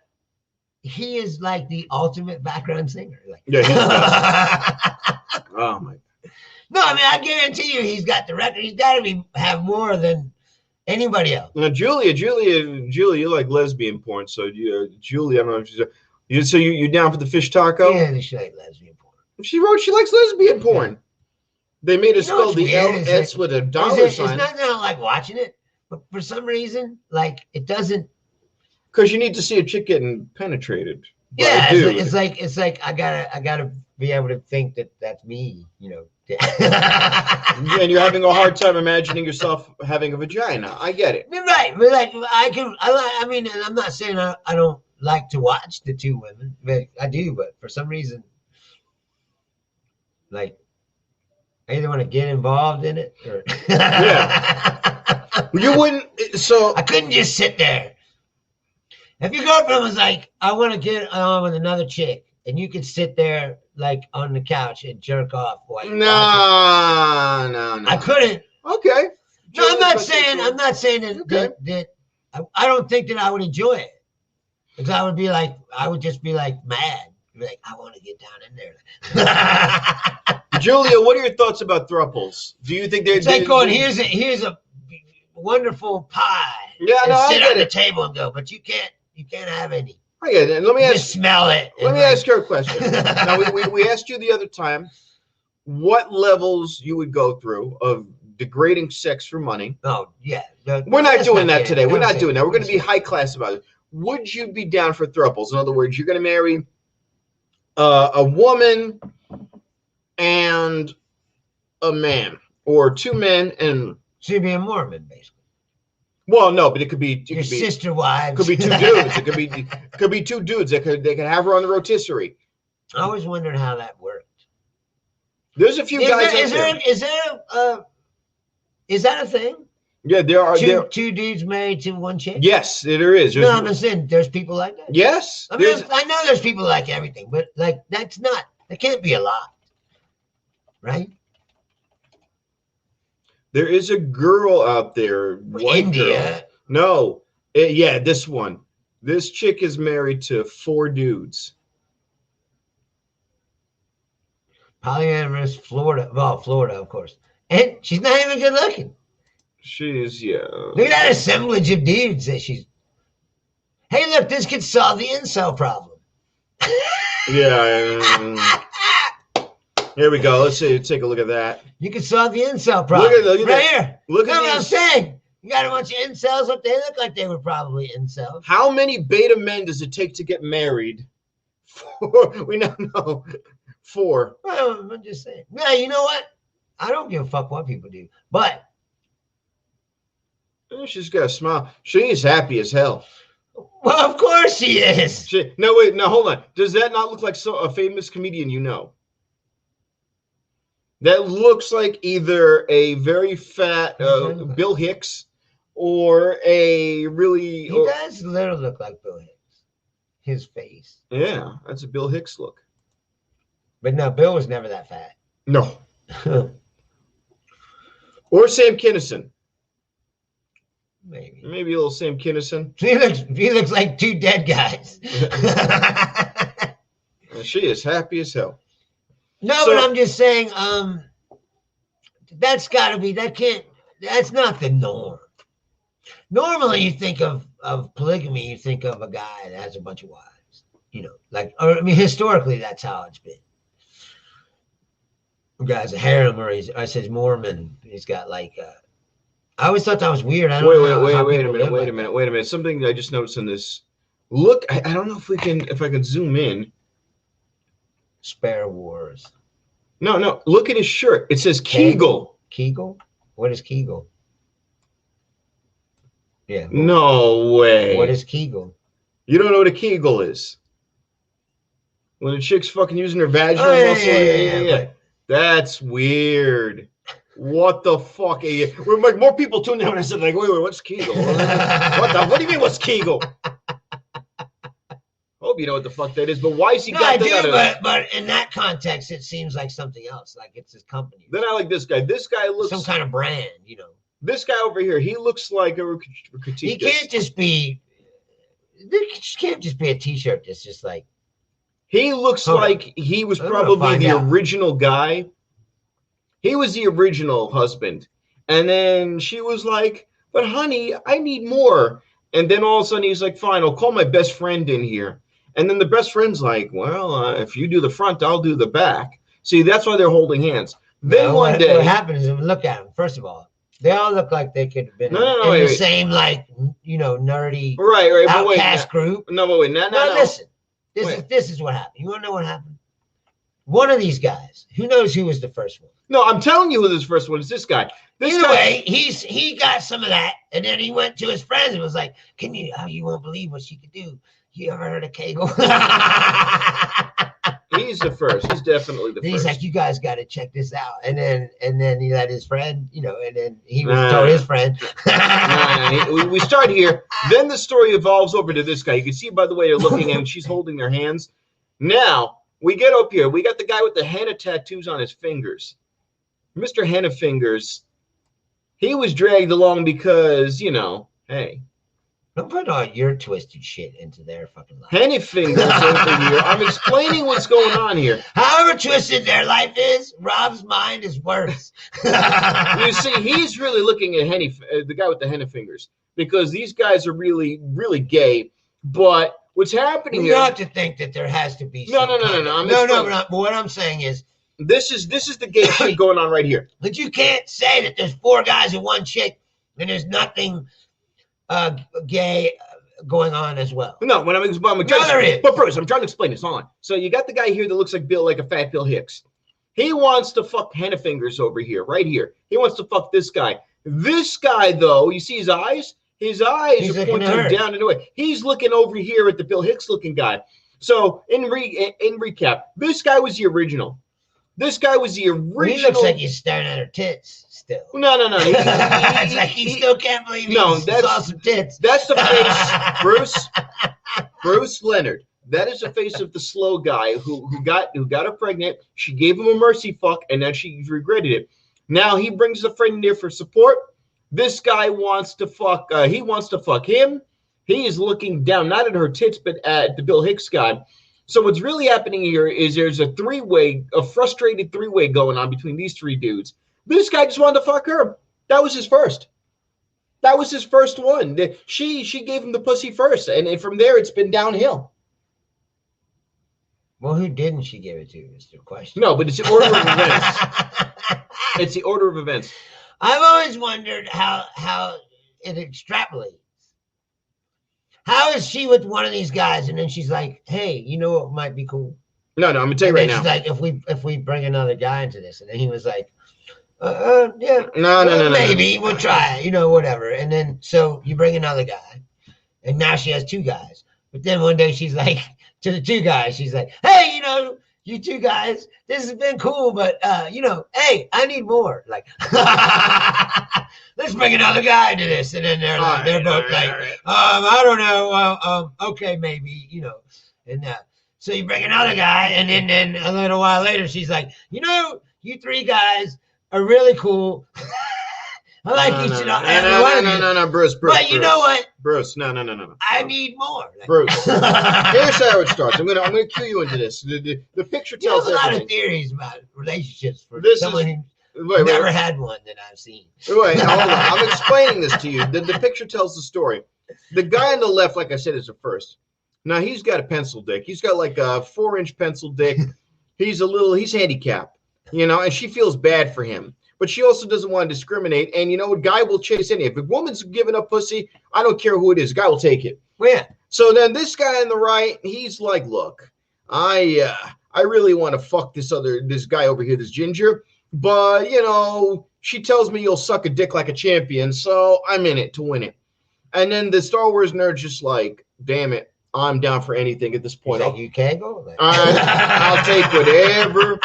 S2: he is like the ultimate background singer. Like,
S1: yeah. Oh my.
S2: No, I mean, I guarantee you, he's got the record. He's got to have more than anybody else.
S1: Now, Julia, you like lesbian porn, so Julie, I don't know if she's. So you're down for the fish taco?
S2: Yeah, she like lesbian porn.
S1: She wrote she likes lesbian porn. They made it spell the LS with a dollar sign.
S2: It's not that I don't like watching it, but for some reason, like, it doesn't.
S1: Because you need to see a chick getting penetrated.
S2: Yeah, it's like I gotta be able to think that that's me, you know.
S1: And you're having a hard time imagining yourself having a vagina. I get it.
S2: Right, but like I mean, and I'm not saying I don't like to watch the two women, but I do. But for some reason, like, I either want to get involved in it or
S1: yeah. You wouldn't. So
S2: I couldn't just sit there. If your girlfriend was like, I want to get on with another chick, and you could sit there like on the couch and jerk off.
S1: No.
S2: I couldn't.
S1: Okay.
S2: No, I'm not saying that I don't think that I would enjoy it. Because I would just be like mad. Be like, I want to get down in there.
S1: Julia, what are your thoughts about thruples? Do you think they're
S2: like going, here's a wonderful pie.
S1: Yeah,
S2: and
S1: no,
S2: sit at the table and go, but you can't have any.
S1: I get it. Let me
S2: just smell it.
S1: Let me ask you a question. Now we asked you the other time what levels you would go through of degrading sex for money.
S2: Oh yeah.
S1: We're not doing that today. We're not doing that. We're going to be high class about it. would you be down for thruples? In other words, you're going to marry a woman and a man, or two men and.
S2: So you'd be a Mormon, basically.
S1: Well, no, but it could be
S2: Your sister wives.
S1: Could be two dudes. It could be two dudes. They could have her on the rotisserie.
S2: I always wondered how that worked.
S1: There's a few guys.
S2: Is that a thing?
S1: Yeah, there are
S2: two dudes married to one chick.
S1: Yes, there is.
S2: No, I'm saying there's people like that.
S1: Yes,
S2: I mean, I know there's people like everything, but like that can't be a lot, right?
S1: There is a girl out there, white
S2: India.
S1: girl. No, yeah, this one. This chick is married to 4 dudes.
S2: Polyamorous, Florida. Well, Florida, of course. And she's not even good looking.
S1: She is, yeah.
S2: Look at that assemblage of dudes that she's. Hey, look, this could solve the incel problem.
S1: Yeah. Here we go. Let's see. Take a look at that.
S2: You can solve the incel problem.
S1: Look at
S2: right here.
S1: Look at
S2: what I'm saying. You got a bunch of incels up there. They look like they were probably incels.
S1: How many beta men does it take to get married? 4. We now know. 4.
S2: Well, I'm just saying. Yeah, you know what? I don't give a fuck what people do. But
S1: she's got a smile. She is happy as hell.
S2: Well, of course she is.
S1: No, wait. No, hold on. Does that not look like a famous comedian you know? That looks like either a very fat Bill Hicks or a really...
S2: He does literally look like Bill Hicks. His face.
S1: Yeah, that's a Bill Hicks look.
S2: But no, Bill was never that fat.
S1: No. Or Sam Kinison.
S2: Maybe
S1: a little Sam Kinison.
S2: He looks like 2 dead guys.
S1: She is happy as hell.
S2: No, but I'm just saying, that's got to be, that's not the norm. Normally, you think of polygamy, you think of a guy that has a bunch of wives, historically, that's how it's been. A guy's a harem, or I says Mormon. He's got like, I always thought that was weird. I don't know.
S1: Wait a minute. Something I just noticed in this. Look, I don't know if I can zoom in.
S2: Spare Wars.
S1: No. Look at his shirt. It says Kegel.
S2: Kegel? What is Kegel? Yeah.
S1: No way.
S2: What is Kegel?
S1: You don't know what a Kegel is? When a chick's fucking using her vaginal muscle. Yeah. That's weird. What the fuck? We're like more people tuned in when I said like, wait, what's Kegel? What do you mean what's Kegel? Hope you know what the fuck that is, but why is he got that out of it?
S2: But in that context, it seems like something else, like it's his company.
S1: Then I like this guy. This guy looks
S2: some kind of brand,
S1: This guy over here, he looks like a critique.
S2: He can't just be. There can't just be a T-shirt that's just like.
S1: He looks like he was probably the original guy. He was the original husband, and then she was like, "But honey, I need more." And then all of a sudden, he's like, "Fine, I'll call my best friend in here." And then the best friend's like, "Well, if you do the front, I'll do the back." See, that's why they're holding hands. Then one day,
S2: what happened is, look at them. First of all, they all look like they could have been in the same, like, nerdy outcast group.
S1: No, wait. No.
S2: Listen, this is what happened. You want to know what happened? One of these guys, who knows who was the first one?
S1: No, I'm telling you who this first one is. This guy.
S2: Anyway, he got some of that, and then he went to his friends and was like, you won't believe what she could do. You ever heard of Kegel?
S1: He's the first. He's definitely the first.
S2: He's like, you guys got to check this out. And then he let his friend, and then he told his friend.
S1: We start here. Then the story evolves over to this guy. You can see by the way they're looking, and she's holding their hands. Now, we get up here. We got the guy with the henna tattoos on his fingers. Mr. Henna Fingers, he was dragged along because, hey.
S2: Don't put all your twisted shit into their fucking life.
S1: Henna Fingers over here. I'm explaining what's going on here.
S2: However twisted their life is, Rob's mind is worse.
S1: You see, he's really looking at the guy with the Henna Fingers, because these guys are really, really gay. But what's happening here?
S2: You have to think that there has to be.
S1: No.
S2: But what I'm saying is,
S1: this is the gay shit going on right here.
S2: But you can't say that there's 4 guys and 1 chick, and there's nothing gay going on as well.
S1: No, when I'm
S2: there is.
S1: but Bruce, I'm trying to explain this. Hold on. So you got the guy here that looks like a fat Bill Hicks. He wants to fuck Hannafingers over here, right here. He wants to fuck this guy. This guy, though, you see his eyes? His eyes are pointing down and away. He's looking over here at the Bill Hicks looking guy. So in recap, this guy was the original. This guy was the original.
S2: Well, he looks like he's staring at her tits still.
S1: No.
S2: It's like he still can't believe he saw some tits.
S1: That's the face, Bruce Leonard. That is the face of the slow guy who got her pregnant. She gave him a mercy fuck, and then she regretted it. Now he brings a friend in there for support. This guy wants to fuck. He wants to fuck him. He is looking down, not at her tits, but at the Bill Hicks guy. So what's really happening here is there's a frustrated three-way going on between these three dudes. This guy just wanted to fuck her. That was his first. That was his first one. She gave him the pussy first, and from there it's been downhill.
S2: Well, who didn't she give it to? Is the question.
S1: No, but it's the order of events. It's the order of events.
S2: I've always wondered how it extrapolates. How is she with one of these guys, and then she's like, "Hey, you know what might be cool?"
S1: No, I'm gonna tell you right now.
S2: She's like, "If we bring another guy into this," and then he was like, "Yeah,
S1: no,
S2: maybe we'll try it, whatever." And then so you bring another guy, and now she has two guys. But then one day she's like, to the two guys, she's like, "Hey, you two guys, this has been cool, but hey, I need more. Like, let's bring another guy to this." And then they're both I don't know. Okay, maybe, And so you bring another guy, and then a little while later, she's like, you three guys are really cool. I like each and every one of you.
S1: No, Bruce.
S2: But you know what?
S1: Bruce, no.
S2: I need more.
S1: Bruce, here's how it starts. I'm gonna cue you into this. The picture tells
S2: a lot
S1: everything.
S2: of theories about relationships for
S1: This
S2: someone who never had one that I've seen.
S1: Wait, hold on. I'm explaining this to you. The picture tells the story. The guy on the left, like I said, is the first. Now he's got a pencil dick. He's got like a 4-inch pencil dick. He's handicapped, and she feels bad for him. But she also doesn't want to discriminate. And a guy will chase any. If a woman's giving up pussy, I don't care who it is. A guy will take it.
S2: Well, yeah.
S1: So then this guy on the right, he's like, look, I really want to fuck this guy over here, this ginger. But, she tells me you'll suck a dick like a champion. So I'm in it to win it. And then the Star Wars nerd's just like, damn it, I'm down for anything at this point.
S2: Like, you can't go there.
S1: I'll take whatever.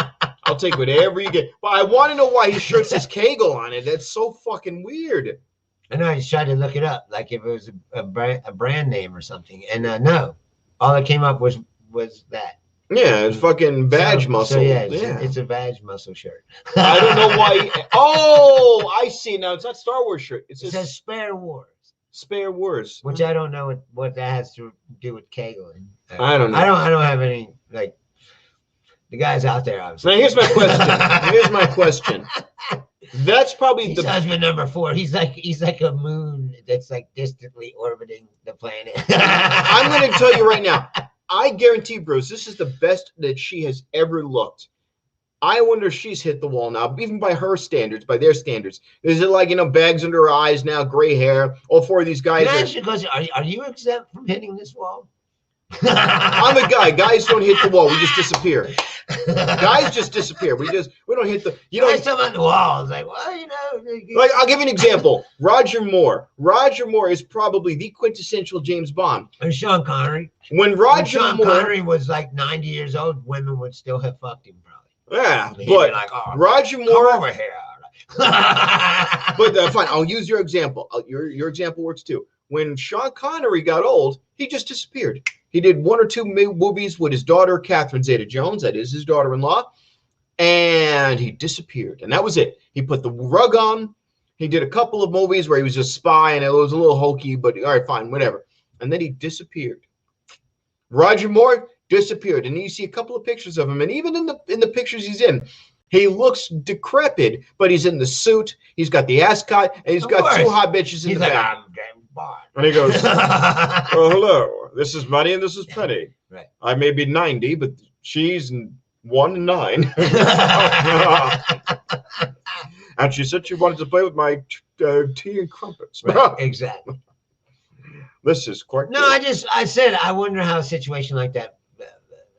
S1: I'll take whatever you get. But I want to know why his shirt says Kegel on it. That's so fucking weird.
S2: I know. I just tried to look it up, like if it was a brand name or something. And no, all that came up was that.
S1: Yeah, it's fucking badge muscle.
S2: So yeah, it's a badge muscle shirt.
S1: I don't know why. Oh, I see now. It's not Star Wars shirt. It
S2: says Spare Wars.
S1: Spare Wars.
S2: Which I don't know what that has to do with kegling.
S1: I don't know.
S2: I don't have any like. The guy's out there, obviously.
S1: Now, here's my question. That's probably
S2: He's husband number 4. He's like a moon that's like distantly orbiting the planet.
S1: I'm going to tell you right now. I guarantee, Bruce, this is the best that she has ever looked. I wonder if she's hit the wall now, even by her standards, by their standards. Is it like, bags under her eyes now, gray hair? All 4 of these guys.
S2: Can I ask you a question? Are you exempt from hitting this wall?
S1: I'm a guy. Guys don't hit the wall. We just disappear. Guys just disappear. We don't hit the.
S2: I still on the wall. It's like, well,
S1: Like, I'll give you an example. Roger Moore. Roger Moore is probably the quintessential James Bond.
S2: And Sean Connery.
S1: When
S2: Sean Connery was like 90 years old, women would still have fucked him probably.
S1: Yeah, but
S2: like,
S1: Roger Moore
S2: come over here.
S1: But fine. I'll use your example. Your example works too. When Sean Connery got old, he just disappeared. He did 1 or 2 movies with his daughter, Catherine Zeta-Jones. That is his daughter-in-law. And he disappeared. And that was it. He put the rug on. He did a couple of movies where he was a spy, and it was a little hokey, but all right, fine, whatever. And then he disappeared. Roger Moore disappeared. And you see a couple of pictures of him. And even in the pictures he's in, he looks decrepit, but he's in the suit. He's got the ascot, and he's got 2 hot bitches in the back. And he goes, "Oh, hello. This is Money and this is Penny.
S2: Right.
S1: I may be 90, but she's 1 and 9." And she said she wanted to play with my tea and crumpets.
S2: Right, exactly.
S1: This is quite.
S2: No, I said I wonder how a situation like that,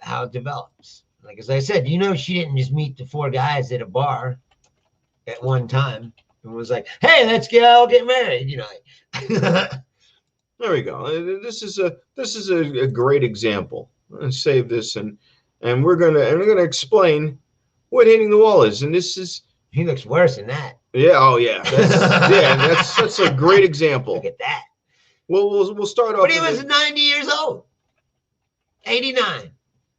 S2: how it develops. Like as I said, she didn't just meet the 4 guys at a bar at one time and was like, "Hey, let's all get married."
S1: There we go. This is a great example. Let's save this and we're gonna explain what hitting the wall is. And this is.
S2: He looks worse than that.
S1: Yeah. Oh yeah. That's a great example.
S2: Look at that.
S1: Well, we'll start off.
S2: But he was 90 years old. 89.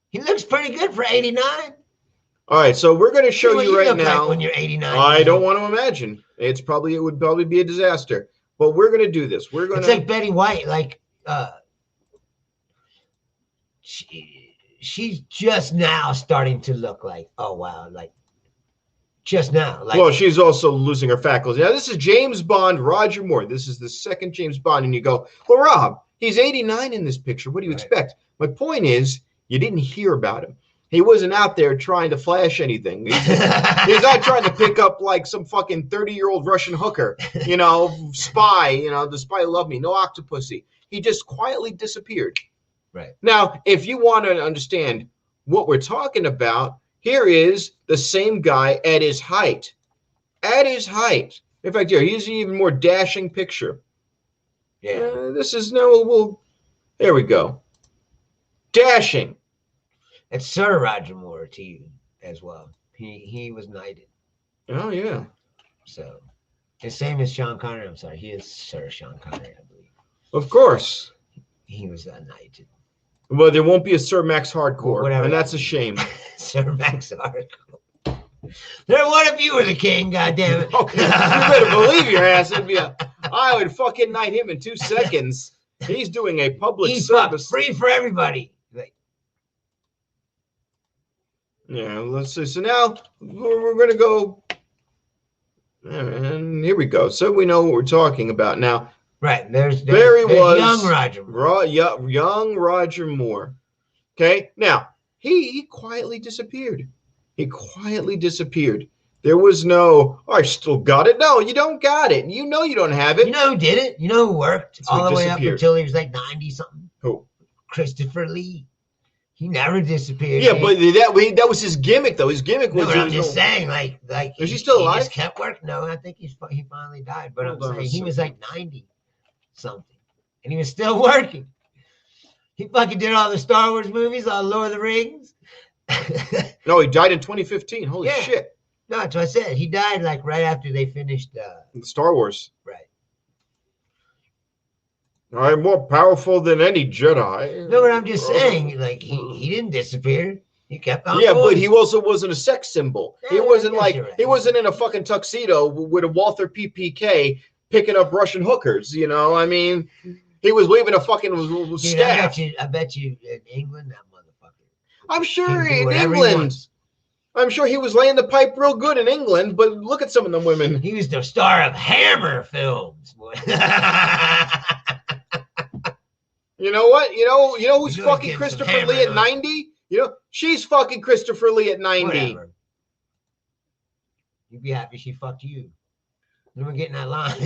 S2: He looks pretty good for 89.
S1: All right, so we're going to show you right now.
S2: Like when you're 89.
S1: I don't want to imagine. It would probably be a disaster. But we're going to do this. We're going to.
S2: It's like Betty White. Like she's just now starting to look like, oh wow, like just now. Like,
S1: well, she's also losing her faculties. Now, this is James Bond, Roger Moore. This is the second James Bond, and you go, well, Rob, he's 89 in this picture. What do you expect? My point is, you didn't hear about him. He wasn't out there trying to flash anything. He's not trying to pick up like some fucking 30-year-old Russian hooker, spy, the spy loved me, no octopussy. He just quietly disappeared.
S2: Right.
S1: Now, if you want to understand what we're talking about, here is the same guy at his height. At his height. In fact, here, here's an even more dashing picture.
S2: Yeah.
S1: There we go. Dashing.
S2: It's Sir Roger Moore to you as well. He was knighted.
S1: Oh, yeah.
S2: So, the same as Sean Connery. I'm sorry. He is Sir Sean Connery, I believe.
S1: Of course.
S2: He was knighted.
S1: Well, there won't be a Sir Max Hardcore,
S2: Whatever
S1: and that's a shame.
S2: Sir Max Hardcore. What if you were the king, goddammit?
S1: You better believe your ass. I would fucking knight him in 2 seconds. He's doing a public service.
S2: Free for everybody.
S1: Yeah, let's see. So now we're going to go, and here we go. So we know what we're talking about now.
S2: Right, there's
S1: was
S2: young Roger Moore.
S1: Young Roger Moore. Okay, now he quietly disappeared. There was no, I still got it. No, you don't got it. You know you don't have it.
S2: You know who did it? You know who worked
S1: So
S2: all
S1: he
S2: the way up
S1: disappeared.
S2: until he was like 90 something?
S1: Who?
S2: Christopher Lee. He never disappeared.
S1: Yeah, but that was his gimmick, though. His gimmick was.
S2: No, but I'm just saying, like,
S1: is he still alive?
S2: He just kept working. No, I think he finally died. But I'm saying he was like 90 something, and he was still working. He fucking did all the Star Wars movies, all Lord of the Rings.
S1: No, he died in 2015. Holy shit!
S2: No, that's what I said. He died like right after they finished
S1: Star Wars.
S2: Right.
S1: I'm more powerful than any Jedi.
S2: No, but I'm just saying, like, he didn't disappear. He kept on.
S1: Yeah,
S2: going.
S1: but he also wasn't a sex symbol.
S2: Yeah,
S1: He wasn't
S2: I guess
S1: like
S2: you're right.
S1: he wasn't in a fucking tuxedo with a Walther PPK picking up Russian hookers. I mean, he was waving a fucking
S2: Dude,
S1: staff.
S2: I bet you in England, that motherfucker.
S1: I'm sure
S2: He can do
S1: in
S2: whatever he
S1: England.
S2: wants.
S1: I'm sure he was laying the pipe real good in England. But look at some of them women.
S2: He was the star of Hammer films. Boy.
S1: You know what? You know who's
S2: You gotta
S1: fucking
S2: give
S1: Christopher
S2: some
S1: Lee
S2: hammer,
S1: at
S2: huh?
S1: 90? She's fucking Christopher Lee at 90.
S2: Whatever. You'd be happy she fucked you. You were getting that line.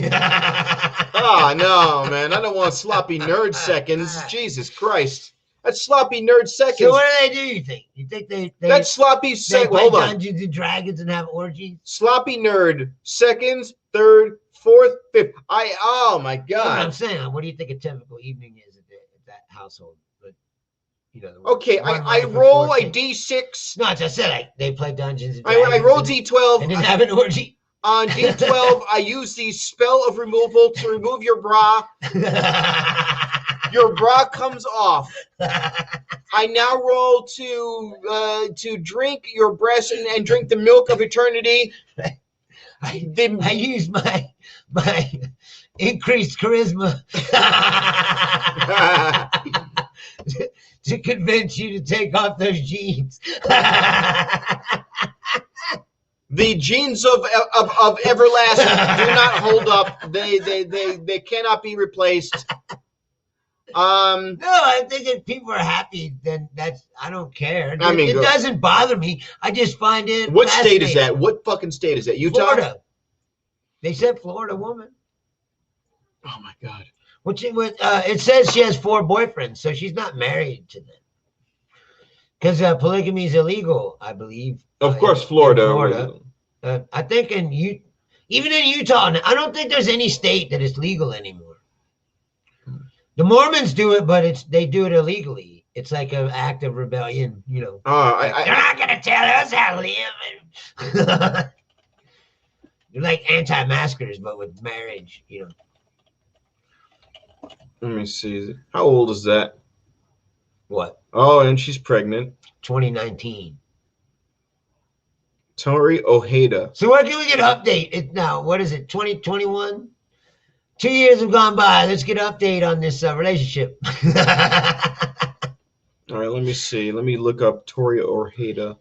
S1: Oh, no, man. I don't want sloppy nerd seconds. Jesus Christ. That's sloppy nerd seconds.
S2: So what do they do, you think? You think they
S1: That's sloppy
S2: play
S1: seconds. Hold on.
S2: Dungeons and Dragons and have orgies?
S1: Sloppy nerd. Seconds, third, fourth, fifth. Oh, my
S2: That's what I'm
S1: God.
S2: saying. What do you think a typical evening is at that household? But,
S1: Okay,
S2: one
S1: I
S2: night
S1: roll
S2: before
S1: a
S2: kids.
S1: D6.
S2: No, as I said, they play Dungeons and Dragons.
S1: I roll
S2: and
S1: D12.
S2: then have an orgy.
S1: On D12, I use the spell of removal to remove your bra. Your bra comes off. I now roll to drink your breast and drink the milk of eternity.
S2: I use my increased charisma to convince you to take off those jeans.
S1: The genes of everlasting do not hold up. They cannot be replaced.
S2: No, I think if people are happy, then I don't care.
S1: I mean,
S2: it doesn't bother me. I just find it.
S1: What state is
S2: fascinating.
S1: that? What fucking state is that? Utah?
S2: Florida. They said Florida woman.
S1: Oh my God.
S2: It says she has 4 boyfriends, so she's not married to them. Because polygamy is illegal, I believe.
S1: Of course,
S2: in
S1: Florida.
S2: I think even in Utah, I don't think there's any state that is legal anymore. The Mormons do it, but they do it illegally. It's like an act of rebellion, you know. They're not gonna tell us how to live. They're like anti-maskers, but with marriage, you know.
S1: Let me see. How old is that?
S2: What?
S1: Oh, and she's pregnant.
S2: 2019.
S1: Tori Ojeda.
S2: So what can we get an update now? What is it? 2021? 2 years have gone by. Let's get an update on this relationship.
S1: All right, let me see. Let me look up Tori Ojeda.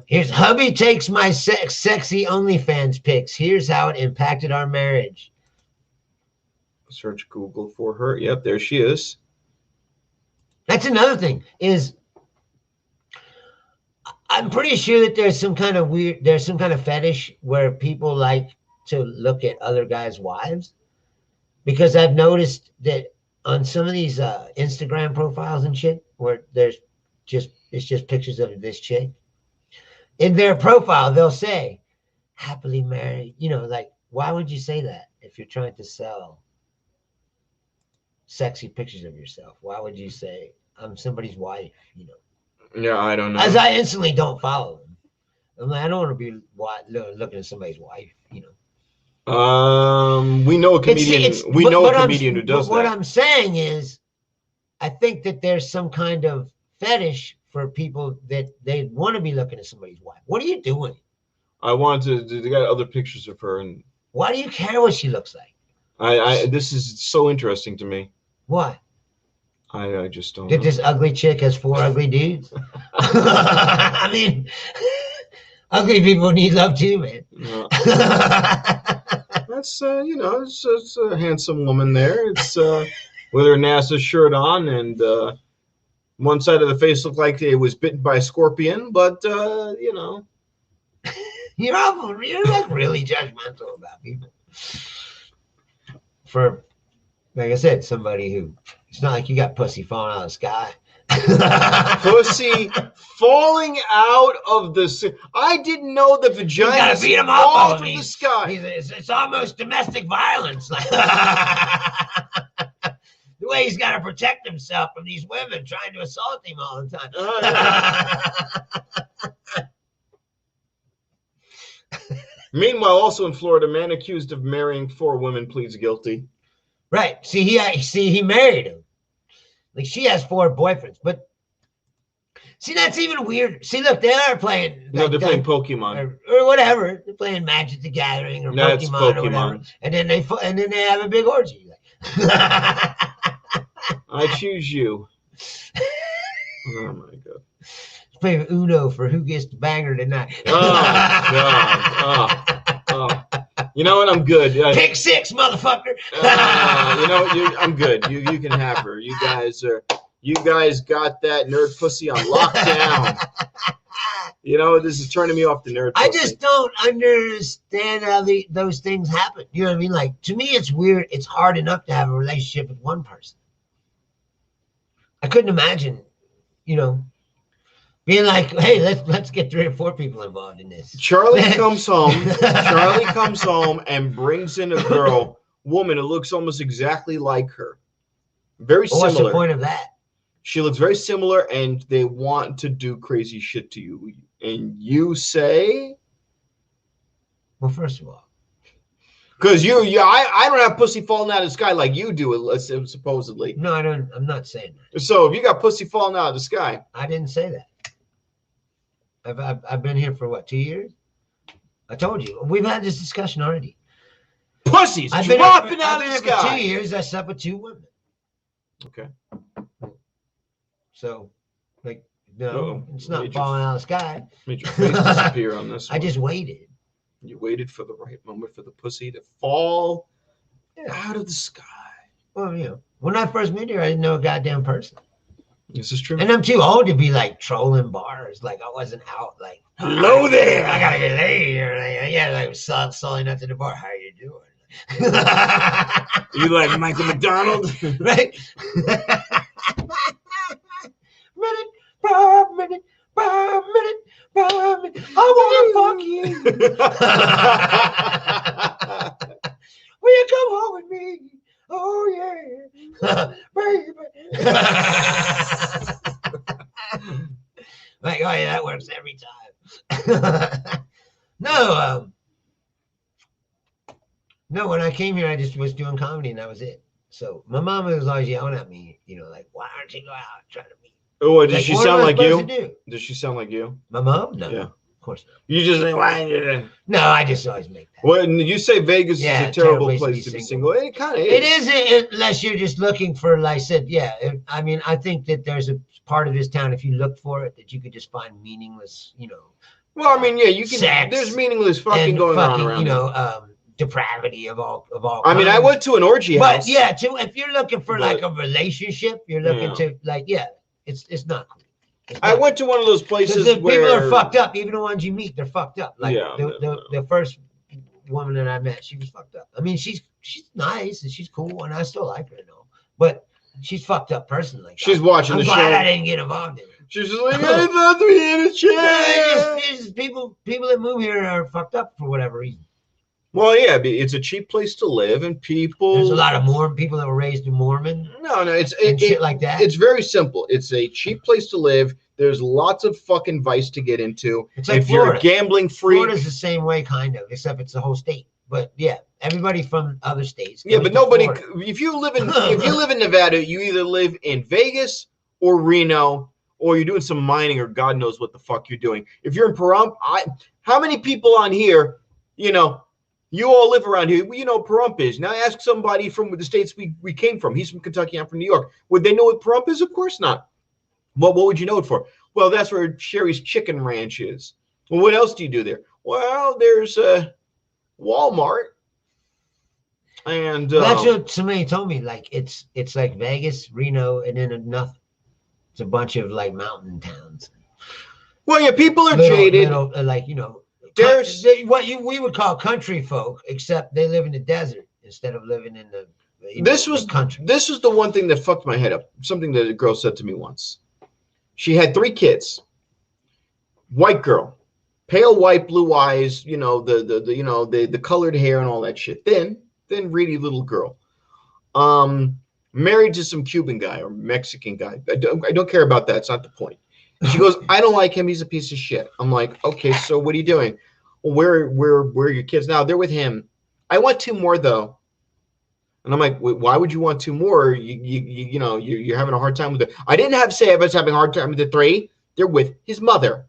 S2: Here's hubby takes my sexy OnlyFans pics. Here's how it impacted our marriage.
S1: Search Google for her. Yep, there she is.
S2: That's another thing is I'm pretty sure that there's some kind of fetish where people like to look at other guys' wives, because I've noticed that on some of these Instagram profiles and shit where it's just pictures of this chick. In their profile, they'll say happily married. You know, like, why would you say that if you're trying to sell sexy pictures of yourself? Why would you say I'm somebody's wife, you know?
S1: Yeah, I don't know.
S2: As I instantly don't follow them. I'm like, I don't want to be looking at somebody's wife, you know.
S1: We know a comedian. Who does that.
S2: What I'm saying is, I think that there's some kind of fetish for people that they want to be looking at somebody's wife. What are you doing?
S1: I wanted to. They got other pictures of her, and
S2: why do you care what she looks like?
S1: This is so interesting to me.
S2: Why?
S1: I just don't.
S2: That this ugly chick has 4 ugly dudes. I mean, ugly people need love too, man.
S1: That's it's a handsome woman there. It's with her NASA shirt on, and one side of the face looked like it was bitten by a scorpion. But you know,
S2: you're awful. You're like really judgmental about people. For, like I said, somebody who, it's not like you got pussy falling out of the sky.
S1: Pussy falling out of the sky. I didn't know the vagina
S2: beat him
S1: fall
S2: up
S1: out of the sky.
S2: It's almost domestic violence. The way he's got to protect himself from these women trying to assault him all the time.
S1: Meanwhile, also in Florida, man accused of marrying 4 women pleads guilty.
S2: Right. See, he married him. Like, she has 4 boyfriends, but see, that's even weird. See, look, they are playing.
S1: No, they're playing Pokemon
S2: or whatever. They're playing Magic the Gathering or Pokemon or whatever. And then they have a big orgy.
S1: I choose you. Oh my God.
S2: Play Uno for who gets the banger tonight.
S1: Oh God. Oh. You know what? I'm good.
S2: Pick 6, motherfucker.
S1: I'm good. You can have her. You guys got that nerd pussy on lockdown. You know, this is turning me off the nerd pussy.
S2: I just don't understand how those things happen. You know what I mean? Like, to me, it's weird. It's hard enough to have a relationship with one person. I couldn't imagine, being like, hey, let's get 3 or 4 people involved in this.
S1: Charlie comes home and brings in a woman who looks almost exactly like her. Very similar.
S2: What's the point of that?
S1: She looks very similar, and they want to do crazy shit to you. And you say?
S2: Well, first of all.
S1: Because I don't have pussy falling out of the sky like you do, supposedly.
S2: No, I don't. I'm not saying that.
S1: So if you got pussy falling out of the sky.
S2: I didn't say that. I've been here for what, 2 years? I told you. We've had this discussion already.
S1: Pussy's dropping out of the sky.
S2: For 2 years, I slept with 2 women.
S1: Okay.
S2: So, it's not falling out of the sky.
S1: Made your face disappear on this one.
S2: I just waited.
S1: You waited for the right moment for the pussy to fall out of the sky.
S2: Well, when I first met her, I didn't know a goddamn person.
S1: This is true.
S2: And I'm too old to be like trolling bars. Like, I wasn't out like,
S1: hello there.
S2: I gotta get laid. Or like, sullying up to the bar. How you doing?
S1: You like Michael McDonald?
S2: Right? minute, per minute, per minute, per minute. I wanna fuck you. Will you come home with me? Oh yeah, baby. Like, oh yeah, that works every time. No, when I came here, I just was doing comedy and that was it. So my mom was always yelling at me, like, why aren't you go out and try to meet?
S1: Oh, did
S2: Like,
S1: she
S2: what
S1: sound
S2: am I
S1: like you?
S2: supposed to do?
S1: Does she sound like you?
S2: My mom? No.
S1: Yeah.
S2: Of course not.
S1: You just think, why?
S2: No, I just always make that.
S1: Well, you say Vegas
S2: Yeah,
S1: is a terrible
S2: terrible
S1: place to be single. It kind of is.
S2: It is, unless you're just looking for, like I said, I mean, I think that there's a part of this town, if you look for it, that you could just find meaningless,
S1: Well, I mean, yeah, you can.
S2: sex
S1: There's meaningless fucking
S2: and
S1: going on
S2: fucking,
S1: around.
S2: depravity of all.
S1: I mean, I
S2: kinds.
S1: went to an orgy
S2: But
S1: house.
S2: yeah, if you're looking for like
S1: But-
S2: a relationship, you're looking to it's not cool.
S1: I went to one of those places
S2: Because
S1: where
S2: people are fucked up. Even the ones you meet, they're fucked up. Like
S1: Yeah,
S2: the first woman that I met, she was fucked up. I mean, she's nice and she's cool, and I still like her and all, but she's fucked up person. Like
S1: She's watching
S2: I'm
S1: the
S2: glad
S1: show.
S2: I didn't get involved in it.
S1: She's just like, I thought we had a chance.
S2: It's just people that move here are fucked up for whatever reason.
S1: Well, yeah, it's a cheap place to live, and people.
S2: There's a lot of people that were raised in Mormon
S1: No,
S2: and shit like that.
S1: It's very simple. It's a cheap place to live. There's lots of fucking vice to get into.
S2: It's like
S1: if you're a
S2: Florida.
S1: gambling freak.
S2: Florida's the same way, kind of, except it's the whole state. But yeah, everybody from other states.
S1: Yeah,
S2: comes
S1: but
S2: to
S1: nobody.
S2: Florida.
S1: If you live in Nevada, you either live in Vegas or Reno, or you're doing some mining, or God knows what the fuck you're doing. If you're in Pahrump, how many people on here, you all live around here. You know what Pahrump is. Now ask somebody from the states we came from. He's from Kentucky. I'm from New York. Would they know what Pahrump is? Of course not. What would you know it for? Well, that's where Sherry's Chicken Ranch is. Well, what else do you do there? Well, there's Walmart. And
S2: That's what somebody told me. Like it's like Vegas, Reno, and then nothing. It's a bunch of like mountain towns.
S1: well, yeah, people are jaded.
S2: There's what we would call country folk, except they live in the desert instead of living in the the country.
S1: This was the one thing that fucked my head up. Something that a girl said to me once. She had 3 kids. White girl, pale white, blue eyes. The colored hair and all that shit. Then really little girl. Married to some Cuban guy or Mexican guy. I don't care about that. It's not the point. And she goes, I don't like him. He's a piece of shit. I'm like, okay, so what are you doing? Well, where are your kids now? They're with him. I want 2 more though. And I'm like, why would you want 2 more? You're having a hard time with it. I didn't say I was having a hard time with the 3. They're with his mother.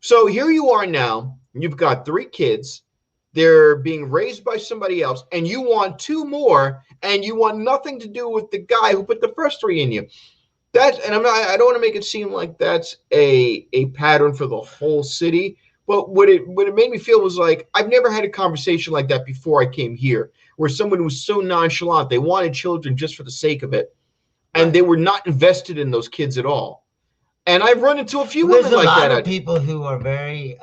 S1: So here you are now. You've got 3 kids. They're being raised by somebody else, and you want 2 more, and you want nothing to do with the guy who put the first 3 in you. I don't want to make it seem like that's a pattern for the whole city. But what it made me feel was like, I've never had a conversation like that before I came here, where someone was so nonchalant. They wanted children just for the sake of it, and they were not invested in those kids at all. And I've run into a few women like that.
S2: There's a lot of people who are very.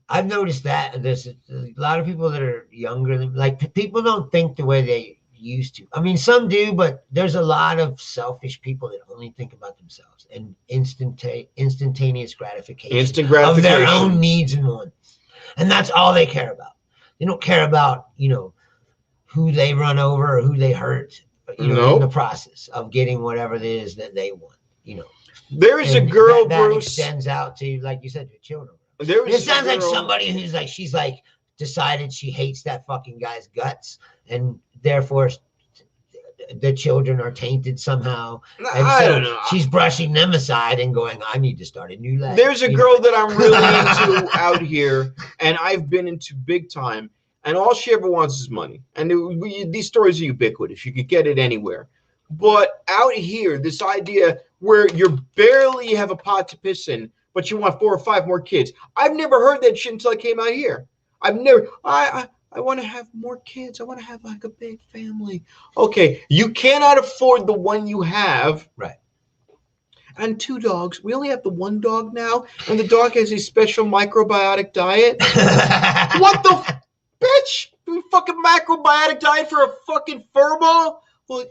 S2: I've noticed that there's a lot of people that are younger than, like, people don't think the way they used to. I mean, some do, but there's a lot of selfish people that only think about themselves and instantaneous gratification,
S1: Instant gratification
S2: of their own needs and wants, and that's all they care about. They don't care about who they run over or who they hurt, in the process of getting whatever it is that they want.
S1: There is a girl,
S2: that
S1: Bruce.
S2: extends out to, like you said, to children.
S1: It
S2: sounds like somebody who's like, she's like decided she hates that fucking guy's guts, and therefore the children are tainted somehow. And
S1: I don't know.
S2: She's brushing them aside and going, I need to start a new life.
S1: There's a girl that I'm really into out here, and I've been into big time, and all she ever wants is money. And these stories are ubiquitous. You could get it anywhere. But out here, this idea where you barely have a pot to piss in, but you want 4 or 5 more kids. I've never heard that shit until I came out here. I want to have more kids. I want to have like a big family. Okay, you cannot afford the one you have.
S2: Right.
S1: and 2 dogs. We only have the 1 dog now, and the dog has a special microbiotic diet. What the bitch? We fucking macrobiotic diet for a fucking fur ball? Well,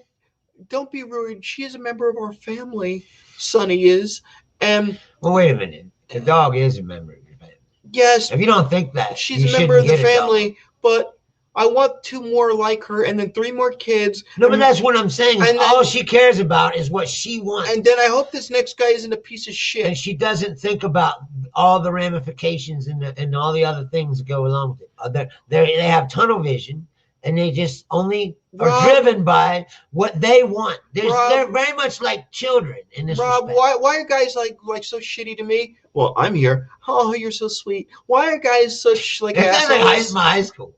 S1: don't be rude. She is a member of our family. Sonny is, and
S2: Well, wait a minute. The dog is a member of your family.
S1: yes,
S2: If you don't think that,
S1: she's
S2: you
S1: a member of
S2: shouldn't
S1: the
S2: get a dog.
S1: family, but I want 2 more like her, and then 3 more kids.
S2: No, but that's what I'm saying. Is
S1: And then-
S2: all she cares about is what she wants.
S1: And then I hope this next guy isn't a piece of shit.
S2: And she doesn't think about all the ramifications and all the other things that go along with it. They have tunnel vision, and they just only are
S1: Rob-
S2: driven by what they want.
S1: Rob-
S2: They're very much like children in this
S1: Rob,
S2: respect.
S1: why are guys like so shitty to me? Well, I'm here. Oh, you're so sweet. Why are guys such like
S2: It's like
S1: assholes?
S2: my high school.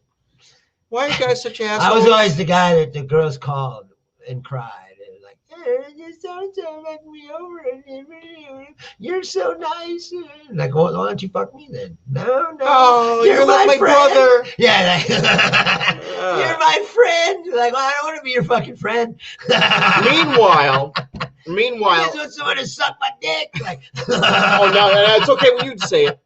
S1: Why are guys such assholes?
S2: I was always the guy that the girls called and cried. And like, hey, just don't fuck me over. You're so nice. Like, well, why don't you fuck me then? No.
S1: Oh, you're like my
S2: friend.
S1: brother.
S2: Yeah, like, you're my friend. Like, well, I don't want to be your fucking friend.
S1: Meanwhile,
S2: I just want someone to suck my dick. Like,
S1: oh no, it's okay when you say it.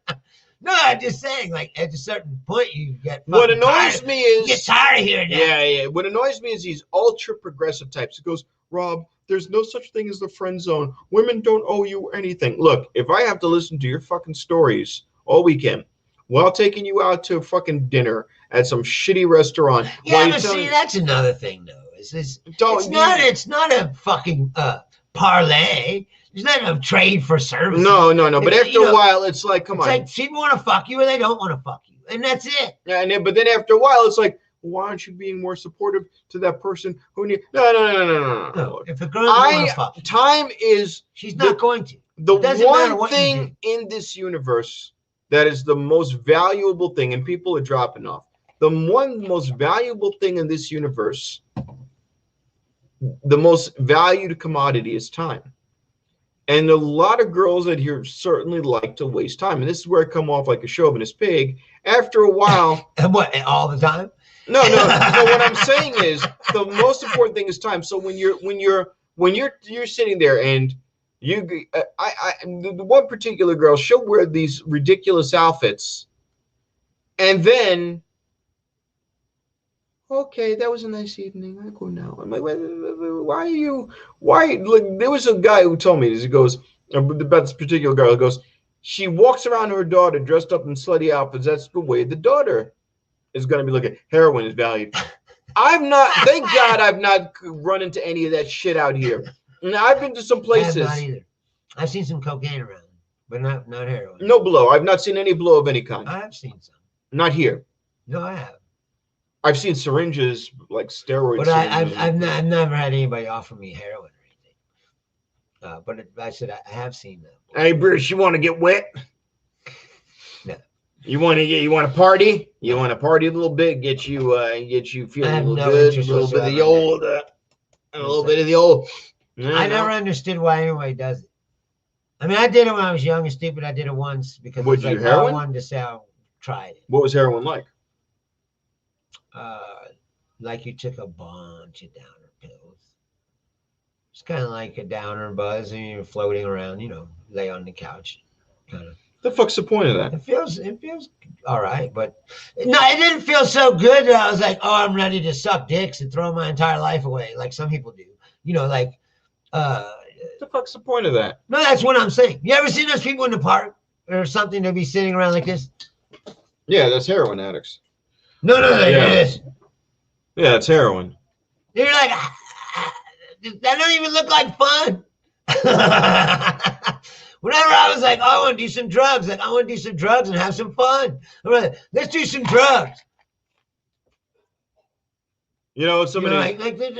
S2: no, I'm just saying, like, at a certain point, you get
S1: What
S2: fucking
S1: annoys
S2: tired.
S1: me
S2: You get
S1: is
S2: tired of hearing that.
S1: yeah. What annoys me is these ultra progressive types. It goes, Rob, there's no such thing as the friend zone. Women don't owe you anything. Look, if I have to listen to your fucking stories all weekend while taking you out to fucking dinner at some shitty restaurant,
S2: Yeah,
S1: while you're
S2: but see,
S1: telling-
S2: that's another thing, though. It's
S1: don't
S2: it's not a fucking parlay. It's not a trade for service.
S1: no. But
S2: It's,
S1: after
S2: you know,
S1: a while, it's like, come
S2: It's
S1: on.
S2: like people want to fuck you or they don't want to fuck you, and that's it.
S1: But then after a while, it's like, why aren't you being more supportive to that person who need? No.
S2: No, if a girl doesn't want to fuck you,
S1: Time is
S2: she's not going to.
S1: the
S2: It doesn't matter
S1: one
S2: what you
S1: thing in this universe that is the most valuable thing, and people are dropping off. The one most valuable thing in this universe, the most valued commodity is time. And a lot of girls that here certainly like to waste time. And this is where I come off like a chauvinist pig. After a while,
S2: And what, all the time?
S1: no. What I'm saying is the most important thing is time. So when you're sitting there and the one particular girl, she'll wear these ridiculous outfits, and then, okay, that was a nice evening. I go now. I'm like, why are you? Why? Like, there was a guy who told me this. He goes about this particular girl. He goes, she walks around her daughter dressed up in slutty outfits. That's the way the daughter is going to be looking. Heroin is valued. Thank God I've not run into any of that shit out here. And I've been to some
S2: I
S1: places.
S2: have not either. I've seen some cocaine around, but not heroin.
S1: No blow. I've not seen any blow of any kind.
S2: I have seen some.
S1: Not here.
S2: No, I have.
S1: I've seen syringes, like steroids.
S2: But I've never had anybody offer me heroin or anything. But I said I have seen them.
S1: Hey, Bruce, you want to get wet?
S2: No.
S1: You want to party? You want to party a little bit? Get you feeling
S2: I
S1: a
S2: have
S1: little
S2: no
S1: good. A
S2: interest
S1: little bit of the
S2: whatsoever.
S1: old. A little bit of the old.
S2: I never understood why anybody does it. I mean, I did it when I was young and stupid. I did it once because
S1: Would
S2: it was
S1: you
S2: like, oh, I
S1: heroin?
S2: wanted to say I tried it.
S1: What was heroin like?
S2: Like you took a bunch of downer pills. It's kind of like a downer buzz, and you're floating around. Lay on the couch, kind of.
S1: The fuck's the point of that?
S2: It feels all right, but no, it didn't feel so good that I was like, oh, I'm ready to suck dicks and throw my entire life away, like some people do.
S1: The fuck's the point of that?
S2: No, that's what I'm saying. You ever seen those people in the park or something? They'll be sitting around like this.
S1: Yeah, that's heroin addicts.
S2: No,
S1: Yeah.
S2: this.
S1: Yeah, it's heroin.
S2: You're like, that don't even look like fun. Whenever I was like, oh, I want to do some drugs, I want to do some drugs and have some fun. I'm like, let's do some drugs.
S1: Somebody.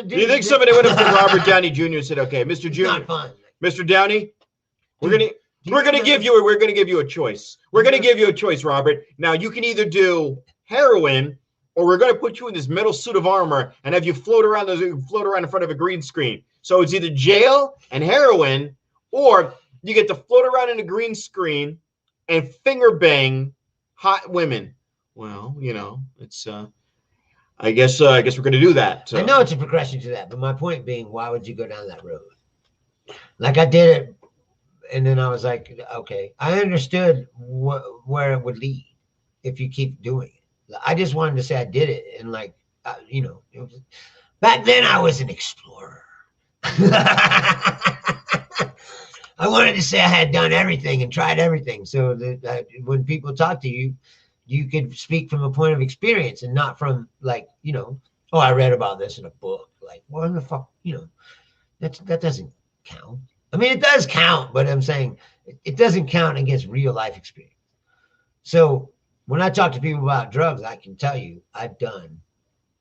S2: Do
S1: You think somebody went up to Robert Downey Jr. and said, "Okay, Mr.
S2: It's
S1: Jr.,
S2: not fun.
S1: Mr. Downey, we're gonna give you a choice. We're gonna give you a choice, Robert. Now you can either do heroin, or we're gonna put you in this metal suit of armor and have you float around in front of a green screen. So it's either jail and heroin, or you get to float around in a green screen and finger bang hot women. Well, it's I guess we're gonna do that. So.
S2: I know it's a progression to that, but my point being, why would you go down that road? Like I did it And then I was like, okay, I understood where it would lead if you keep doing it. I just wanted to say I did it, and like, you know, it was, back then I was an explorer. I wanted to say I had done everything and tried everything, so that when people talk to you, you could speak from a point of experience and not from like, you know, oh, I read about this in a book. Like, what in the fuck, you know, that doesn't count. I mean, it does count, but I'm saying it doesn't count against real life experience. So when I talk to people about drugs, I can tell you I've done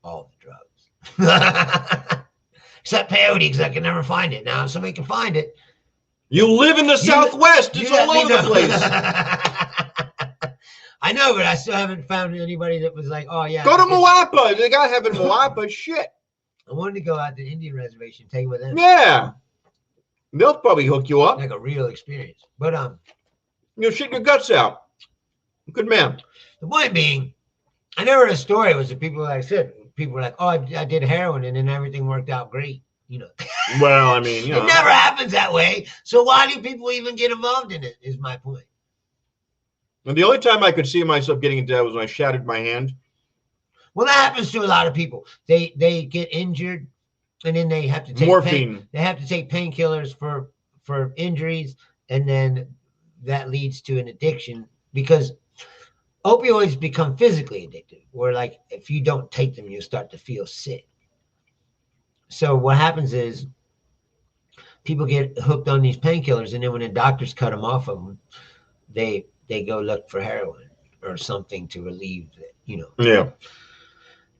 S2: all the drugs. Except peyote, because I can never find it. Now, if somebody can find it.
S1: You live in the Southwest. It's all over the place.
S2: I know, but I still haven't found anybody that was like, oh, yeah.
S1: Go to Moapa. They got to have in Moapa. Shit.
S2: I wanted to go out to the Indian reservation, take it with them.
S1: Yeah. They'll probably hook you up.
S2: Like a real experience. But
S1: you'll shit your guts out. Good man.
S2: The point being, I never heard a story. It was the people, like I said, people were like, oh, I did heroin and then everything worked out great. You know.
S1: Well, I mean, you know.
S2: It never happens that way. So why do people even get involved in it, is my point.
S1: And the only time I could see myself getting into that was when I shattered my hand.
S2: Well, that happens to a lot of people. They get injured and then they have to take
S1: morphine.
S2: They have to take painkillers for injuries, and then that leads to an addiction because opioids become physically addictive, where like if you don't take them, you start to feel sick. So what happens is people get hooked on these painkillers, and then when the doctors cut them off of them, they go look for heroin or something to relieve it, you know.
S1: Yeah.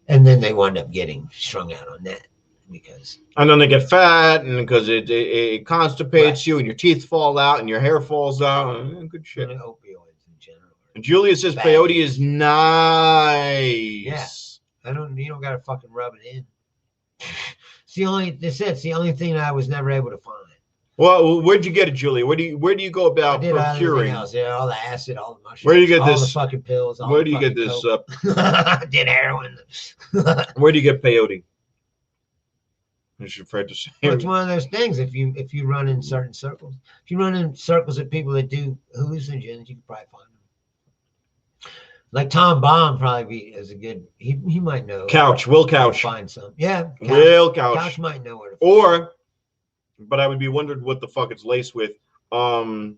S2: And then they wind up getting strung out on that because.
S1: And then they get fat, and because it constipates you, and your teeth fall out, and your hair falls out. Good shit.
S2: And opioids in general.
S1: And Julia says peyote is nice.
S2: Yeah. You don't gotta fucking rub it in. It's the only thing that I was never able to find.
S1: Well, where'd you get it, Julia? Where do you go about procuring?
S2: Yeah, all the acid, all the mushrooms.
S1: Where do you get this?
S2: All the fucking pills.
S1: Where do you get this?
S2: Did heroin.
S1: Where do you get peyote? I should afraid to say.
S2: Well, it's one of those things. If you run in certain circles, if you run in circles of people that do hallucinogens, you can probably find them. Like Tom Baum probably is a good. He might know.
S1: Will Couch.
S2: Find some. Yeah.
S1: Will Couch.
S2: Couch might know where to find
S1: but I would be wondering what the fuck it's laced with the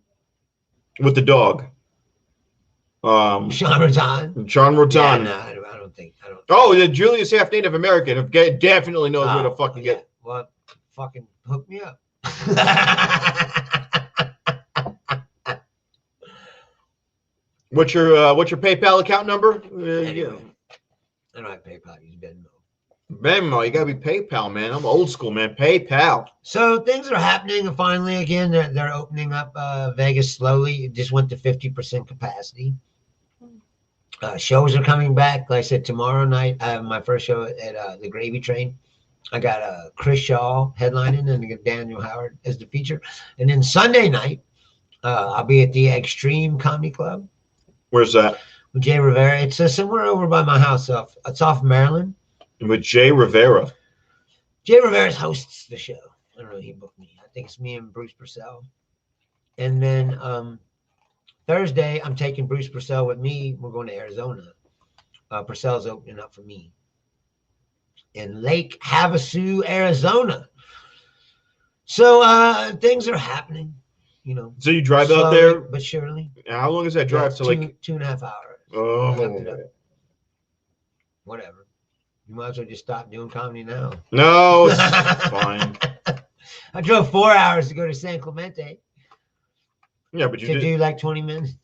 S1: dog.
S2: Sean Rotan.
S1: Yeah,
S2: no, I don't think.
S1: Oh, yeah, Julia's half Native American. Definitely knows where to fucking get.
S2: Well, fucking hook me up.
S1: What's your PayPal account number?
S2: Anyway, I don't have PayPal. I use Venmo.
S1: Venmo, you gotta be PayPal, man. I'm old school, man. PayPal.
S2: So things are happening, and finally, again, they're opening up Vegas slowly. It just went to 50% capacity. Shows are coming back. Like I said, tomorrow night I have my first show at the Gravy Train. I got Chris Shaw headlining, and I got Daniel Howard as the feature. And then Sunday night, I'll be at the Extreme Comedy Club.
S1: Where's that?
S2: With Jay Rivera. It's somewhere over by my house. It's off Maryland.
S1: With Jay Rivera.
S2: Jay Rivera hosts the show. I don't know. He booked me. I think it's me and Bruce Purcell. And then Thursday, I'm taking Bruce Purcell with me. We're going to Arizona. Purcell's opening up for me in Lake Havasu, Arizona. So things are happening, you know.
S1: So you drive out there?
S2: But surely.
S1: How long is that drive to like
S2: 2.5 hours?
S1: Oh.
S2: Whatever. You might as well just stop doing comedy now.
S1: No, it's fine.
S2: I drove 4 hours to go to San Clemente.
S1: Yeah, but you
S2: do like 20 minutes.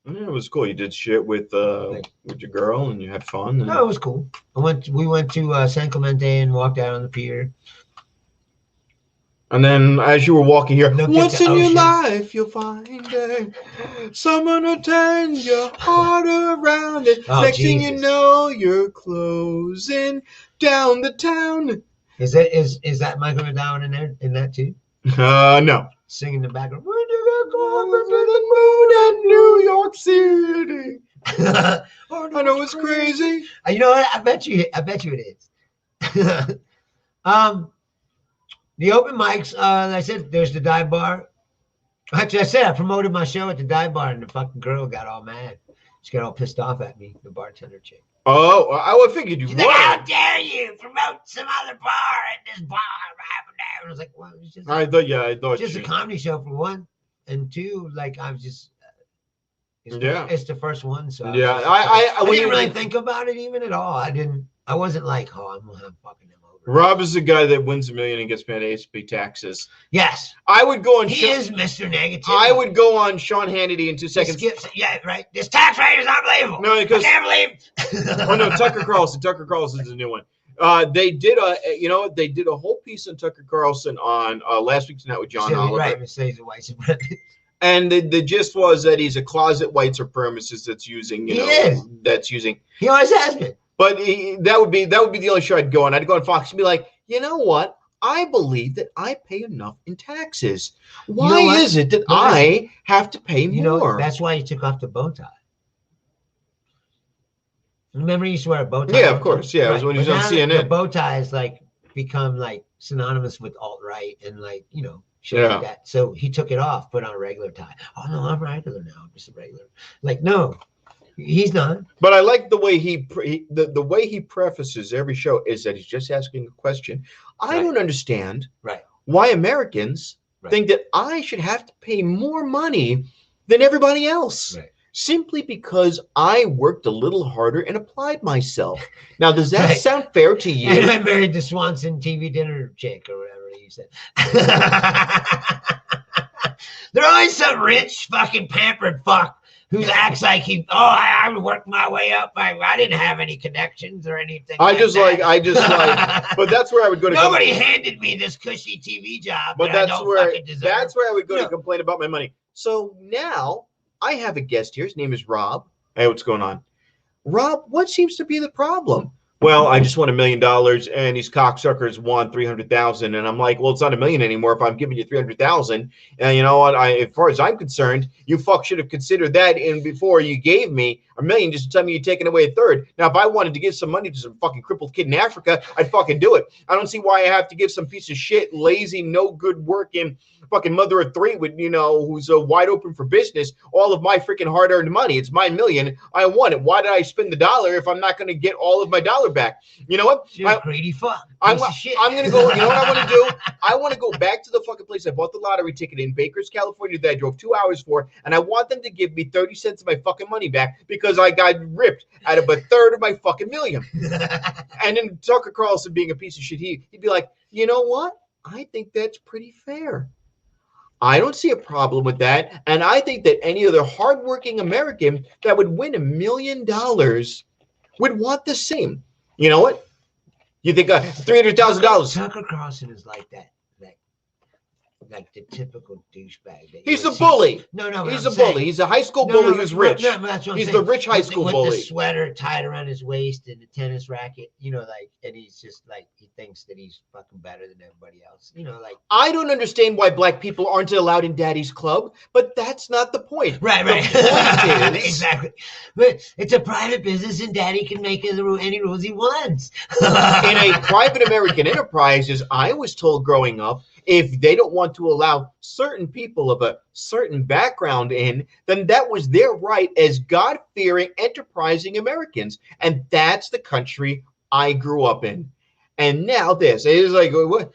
S1: Yeah, it was cool. You did shit with your girl, and you had fun.
S2: No, it was cool. We went to San Clemente and walked out on the pier.
S1: And then, as you were walking here,
S2: once
S1: in your life you'll find someone to turn your heart around it. Next thing you know, you're closing down the town.
S2: Is that Michael McDowell in there in that too?
S1: No.
S2: Singing in the background.
S1: When you get closer to the moon in New York City. I know it's crazy.
S2: You know what? I bet you it is. The open mics, like I said, there's the dive bar. Actually, I said I promoted my show at the dive bar, and the fucking girl got all mad. She got all pissed off at me, the bartender chick.
S1: Oh, I would figured you
S2: She's
S1: would.
S2: like, "How dare you promote some other bar at this bar?" And I was like, "Well, it's just,
S1: I thought
S2: just a
S1: you.
S2: comedy show for one, and two, like I was just."
S1: Yeah.
S2: It's the first one, so
S1: Yeah,
S2: I
S1: when
S2: didn't
S1: you-
S2: really think about it even at all. I wasn't like, oh, I'm gonna have fucking him over.
S1: Rob is the guy that wins $1 million and gets paid ASP taxes.
S2: Yes,
S1: I would go on.
S2: he is Mr. Negativity.
S1: I would go on Sean Hannity in 2 seconds.
S2: Yeah, right. This tax rate is unbelievable.
S1: No, because
S2: I can't believe.
S1: oh no, Tucker Carlson. Tucker Carlson is a new one. They did a whole piece on Tucker Carlson on last week's night with John Oliver.
S2: Right, Mercedes white supremacist.
S1: And the gist was that he's a closet white supremacist that's using, that's using.
S2: He always has been.
S1: But that would be the only show I'd go on. I'd go on Fox and be like, you know what? I believe that I pay enough in taxes. Why is it that I have to pay more?
S2: That's why he took off the bow tie. Remember he used to wear a bow tie?
S1: Yeah, of course. Yeah, it was when he was on CNN.
S2: The bow tie has like become like synonymous with alt-right and like, shit like that. So he took it off, put on a regular tie. Oh no, I'm regular now. I'm just a regular. Like, no, he's not.
S1: But I like the way the way he prefaces every show is that he's just asking a question. I don't understand why Americans think that I should have to pay more money than everybody else.
S2: Right.
S1: Simply because I worked a little harder and applied myself. Now, does that sound fair to you?
S2: And I married the Swanson TV dinner chick or whatever you said. There's always some rich fucking pampered fuck who acts like I worked my way up. I didn't have any connections or anything.
S1: I just like, but that's where I would go to.
S2: Nobody handed me this cushy TV job.
S1: But that's where I would go to complain about my money. So now I have a guest here. His name is Rob. Hey, what's going on? Rob, what seems to be the problem? Well, I just won $1 million and these cocksuckers won 300,000. And I'm like, well, it's not $1 million anymore if I'm giving you 300,000. And you know what? As far as I'm concerned, you should have considered that in before you gave me $1 million just to tell me you're taking away a third. Now, if I wanted to give some money to some fucking crippled kid in Africa, I'd fucking do it. I don't see why I have to give some piece of shit, lazy, no good working fucking mother of three with, who's wide open for business, all of my freaking hard-earned money. It's my $1 million. I want it. Why did I spend the dollar if I'm not going to get all of my dollar back? You know what?
S2: Greedy fuck.
S1: I'm going to go, you know what I want to do? I want to go back to the fucking place I bought the lottery ticket in Baker's, California that I drove 2 hours for, and I want them to give me 30 cents of my fucking money back because I got ripped out of a third of my fucking $1 million. And then Tucker Carlson being a piece of shit, he'd be like, you know what? I think that's pretty fair. I don't see a problem with that. And I think that any other hardworking American that would win $1 million would want the same. You know what? You think $300,000?
S2: Tucker Carlson is like that. Like the typical douchebag.
S1: He's a bully.
S2: No,
S1: he's a bully. He's a high school bully who's rich.
S2: No, that's what I'm
S1: he's
S2: saying.
S1: The rich high school
S2: with
S1: bully.
S2: The sweater tied around his waist and the tennis racket, and he's just like, he thinks that he's fucking better than everybody else. I
S1: don't understand why black people aren't allowed in Daddy's Club, but that's not the point.
S2: Right.
S1: The point is,
S2: exactly. But it's a private business and Daddy can make any rules he wants.
S1: In a private American enterprise, as I was told growing up, if they don't want to allow certain people of a certain background in, then that was their right as God-fearing, enterprising Americans. And that's the country I grew up in. And now this is like, what?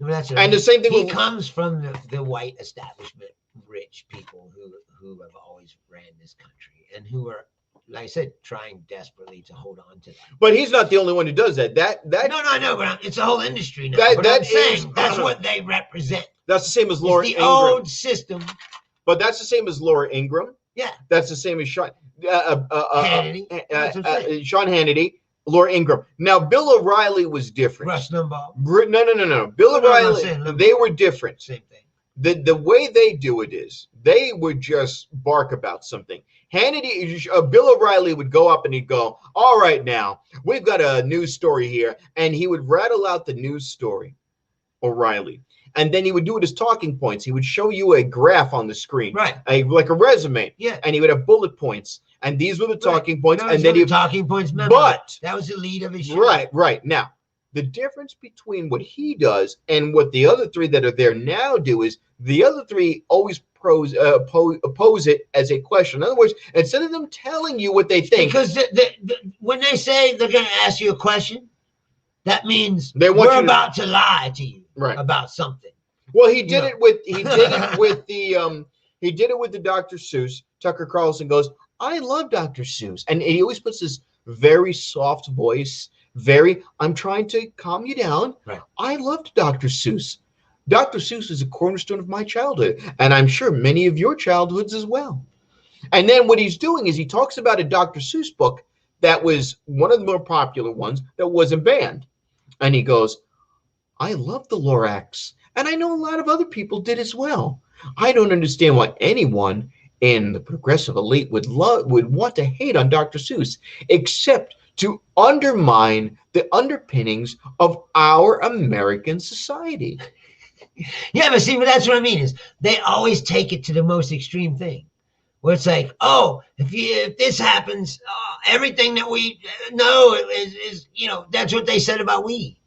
S1: And the same thing.
S2: He comes from the white establishment, rich people who have always ran this country and who are, like I said, trying desperately to hold on to that.
S1: But he's not the only one who does that.
S2: No, but it's a whole industry now. That's what they represent.
S1: That's the same as Laura Ingraham.
S2: Old system.
S1: But that's the same as Laura Ingraham.
S2: Yeah.
S1: That's the same as Sean
S2: Hannity.
S1: Sean Hannity, Laura Ingraham. Now, Bill O'Reilly was different.
S2: Rush Limbaugh.
S1: No. Bill O'Reilly, they were different.
S2: Same thing.
S1: The way they do it is they would just bark about something. Bill O'Reilly would go up and he'd go, all right, now we've got a news story here. And he would rattle out the news story, O'Reilly. And then he would do it as talking points. He would show you a graph on the screen,
S2: right?
S1: Like a resume.
S2: Yeah.
S1: And he would have bullet points. And these were the talking points.
S2: No,
S1: and then
S2: talking points.
S1: But
S2: that was the lead of his show.
S1: Right. Now, The difference between what he does and what the other three that are there now do is the other three always pose it as a question. In other words, instead of them telling you what they think,
S2: Because when they say they're going to ask you a question, that means
S1: They want
S2: we're
S1: you to-
S2: about to lie to you
S1: Right.
S2: about something.
S1: well, he did
S2: Yeah.
S1: it with the Dr. Seuss. Tucker Carlson goes, "I love Dr. Seuss," and he always puts this very soft voice. I'm trying to calm you down.
S2: Right.
S1: I loved Dr. Seuss. Dr. Seuss is a cornerstone of my childhood, and I'm sure many of your childhoods as well. And then what he's doing is he talks about a Dr. Seuss book that was one of the more popular ones that wasn't banned. And he goes, I love the Lorax, and I know a lot of other people did as well. I don't understand why anyone in the progressive elite would want to hate on Dr. Seuss, except to undermine the underpinnings of our American society.
S2: Yeah, but see, but that's what I mean is they always take it to the most extreme thing, where it's like, oh, if this happens, everything that we know is that's what they said about weed.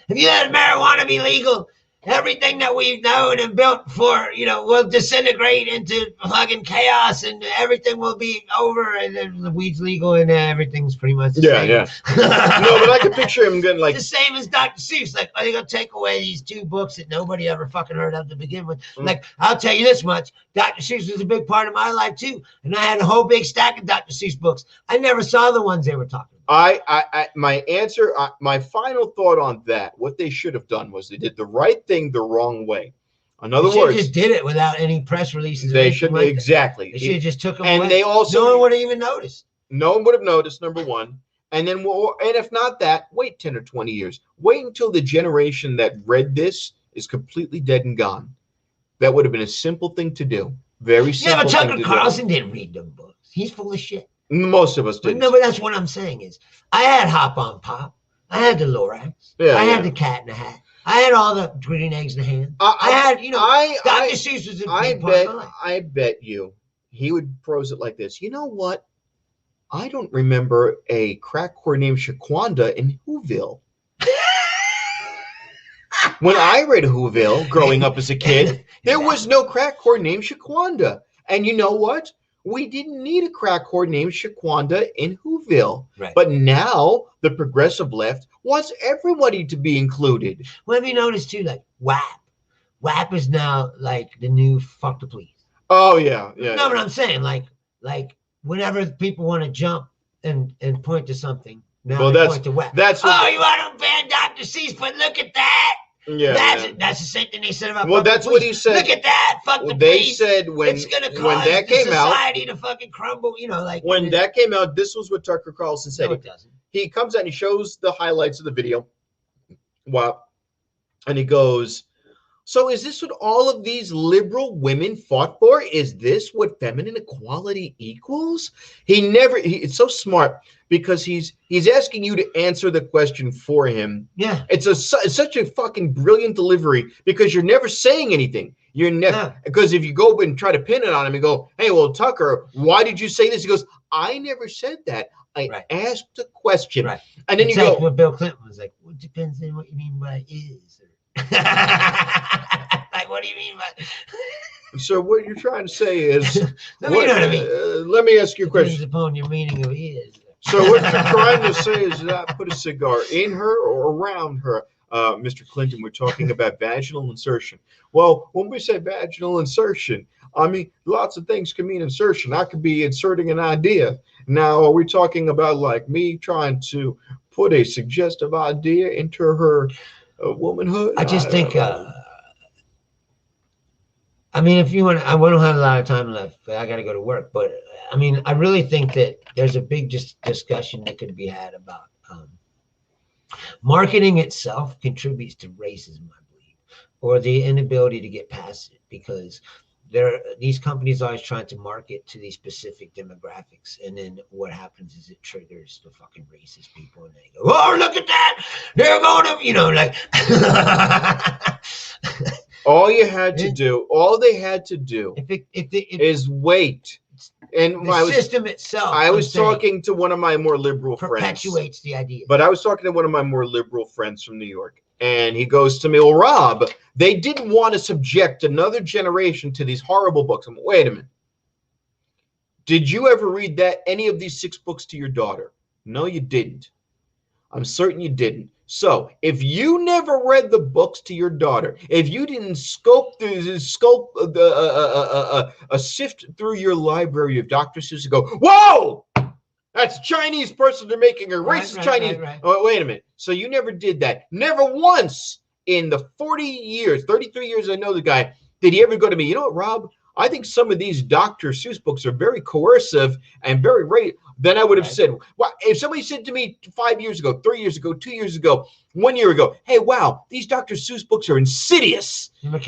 S2: If you let marijuana be legal, everything that we've known and built for, will disintegrate into fucking chaos, and everything will be over, and then the weed's legal, and everything's pretty much the same.
S1: Yeah. No, but I can picture him getting like,
S2: the same as Dr. Seuss. Like, are they gonna take away these two books that nobody ever fucking heard of to begin with? Like, I'll tell you this much: Dr. Seuss was a big part of my life too, and I had a whole big stack of Dr. Seuss books. I never saw the ones they were talking about.
S1: My final thought on that, what they should have done was they did the right thing the wrong way. In other
S2: They
S1: words,
S2: just did it without any press releases.
S1: they should
S2: like
S1: exactly.
S2: They should have just took them
S1: And
S2: away.
S1: they also,
S2: no one would have even noticed.
S1: no one would have noticed, number one. And then, and if not that, wait 10 or 20 years. Wait until the generation that read this is completely dead and gone. That would have been a simple thing to do. Very simple.
S2: Yeah, but
S1: thing
S2: Tucker
S1: to
S2: Carlson didn't read them books. He's full of shit.
S1: do. Most of us didn't.
S2: No, but that's what I'm saying is, I had Hop on Pop. I had the Lorax. I had the Cat in the Hat. I had all the green eggs in the hand. I had, Dr. Seuss was a big part of my life.
S1: I bet you he would prose it like this. You know what? I don't remember a crack whore named Shaquanda in Whoville. When I read Whoville growing up as a kid, there was no crack whore named Shaquanda. And you know what? We didn't need a crack whore named Shaquanda in Whoville.
S2: Right.
S1: But now the progressive left wants everybody to be included.
S2: Well, have you noticed too, like WAP? WAP is now like the new fuck the police.
S1: Oh, yeah. Yeah.
S2: No, but I'm saying like whenever people want to jump and point to something, now they point to WAP.
S1: That's
S2: what you want to ban Dr. Seuss, but look at that.
S1: Yeah,
S2: that's the same thing they said about.
S1: Well, that's what he said.
S2: Look at that. Fuck the
S1: they
S2: police.
S1: said
S2: it's gonna cause
S1: that came out,
S2: society to fucking crumble.
S1: When that came out, this was what Tucker Carlson said.
S2: No, it doesn't.
S1: He comes out and he shows the highlights of the video. Wow. And he goes, so is this what all of these liberal women fought for? Is this what feminine equality equals? It's so smart because he's asking you to answer the question for him.
S2: Yeah.
S1: It's such a fucking brilliant delivery because you're never saying anything. You're never, because if you go and try to pin it on him and go, hey, well, Tucker, why did you say this? He goes, I never said that. I asked a question.
S2: Right.
S1: And then
S2: it's
S1: you
S2: like
S1: go,
S2: what Bill Clinton was like, well, it depends on what you mean by is. Like, what do you mean by?
S1: So what you're trying to say is,
S2: you know what I mean.
S1: Let me ask you a
S2: Depends
S1: question.
S2: upon your meaning of is.
S1: So what you're trying to say is not put a cigar in her or around her. Mr. Clinton, we're talking about vaginal insertion. Well, when we say vaginal insertion, I mean, lots of things can mean insertion. I could be inserting an idea. Now, are we talking about like me trying to put a suggestive idea into her womanhood?
S2: I just think, I mean, if you want, I don't have a lot of time left. I got to go to work. But I mean, I really think that there's a big discussion that could be had about marketing itself contributes to racism, I believe, or the inability to get past it, because these companies are always trying to market to these specific demographics, and then what happens is it triggers the fucking racist people, and they go, "Oh, look at that! They're going to," like.
S1: All they had to do is wait And
S2: The system itself.
S1: I was
S2: I'm saying,
S1: talking to one of my more liberal friends.
S2: perpetuates the idea.
S1: But I was talking to one of my more liberal friends from New York, and he goes to me, well, Rob, they didn't want to subject another generation to these horrible books. I'm like, wait a minute. Did you ever read any of these 6 books to your daughter? No, you didn't. I'm certain you didn't. So if you never read the books to your daughter, if you didn't sift through your library of Dr. Seuss and go, whoa, that's a Chinese person they're making a racist Chinese.
S2: Right.
S1: Oh, wait a minute. So you never did that. Never once in the 33 years I know the guy, did he ever go to me, you know what, Rob? I think some of these Dr. Seuss books are very coercive and very Then I would have said, well, if somebody said to me 5 years ago, 3 years ago, 2 years ago, 1 year ago, hey, wow, these Dr. Seuss books are insidious.
S2: But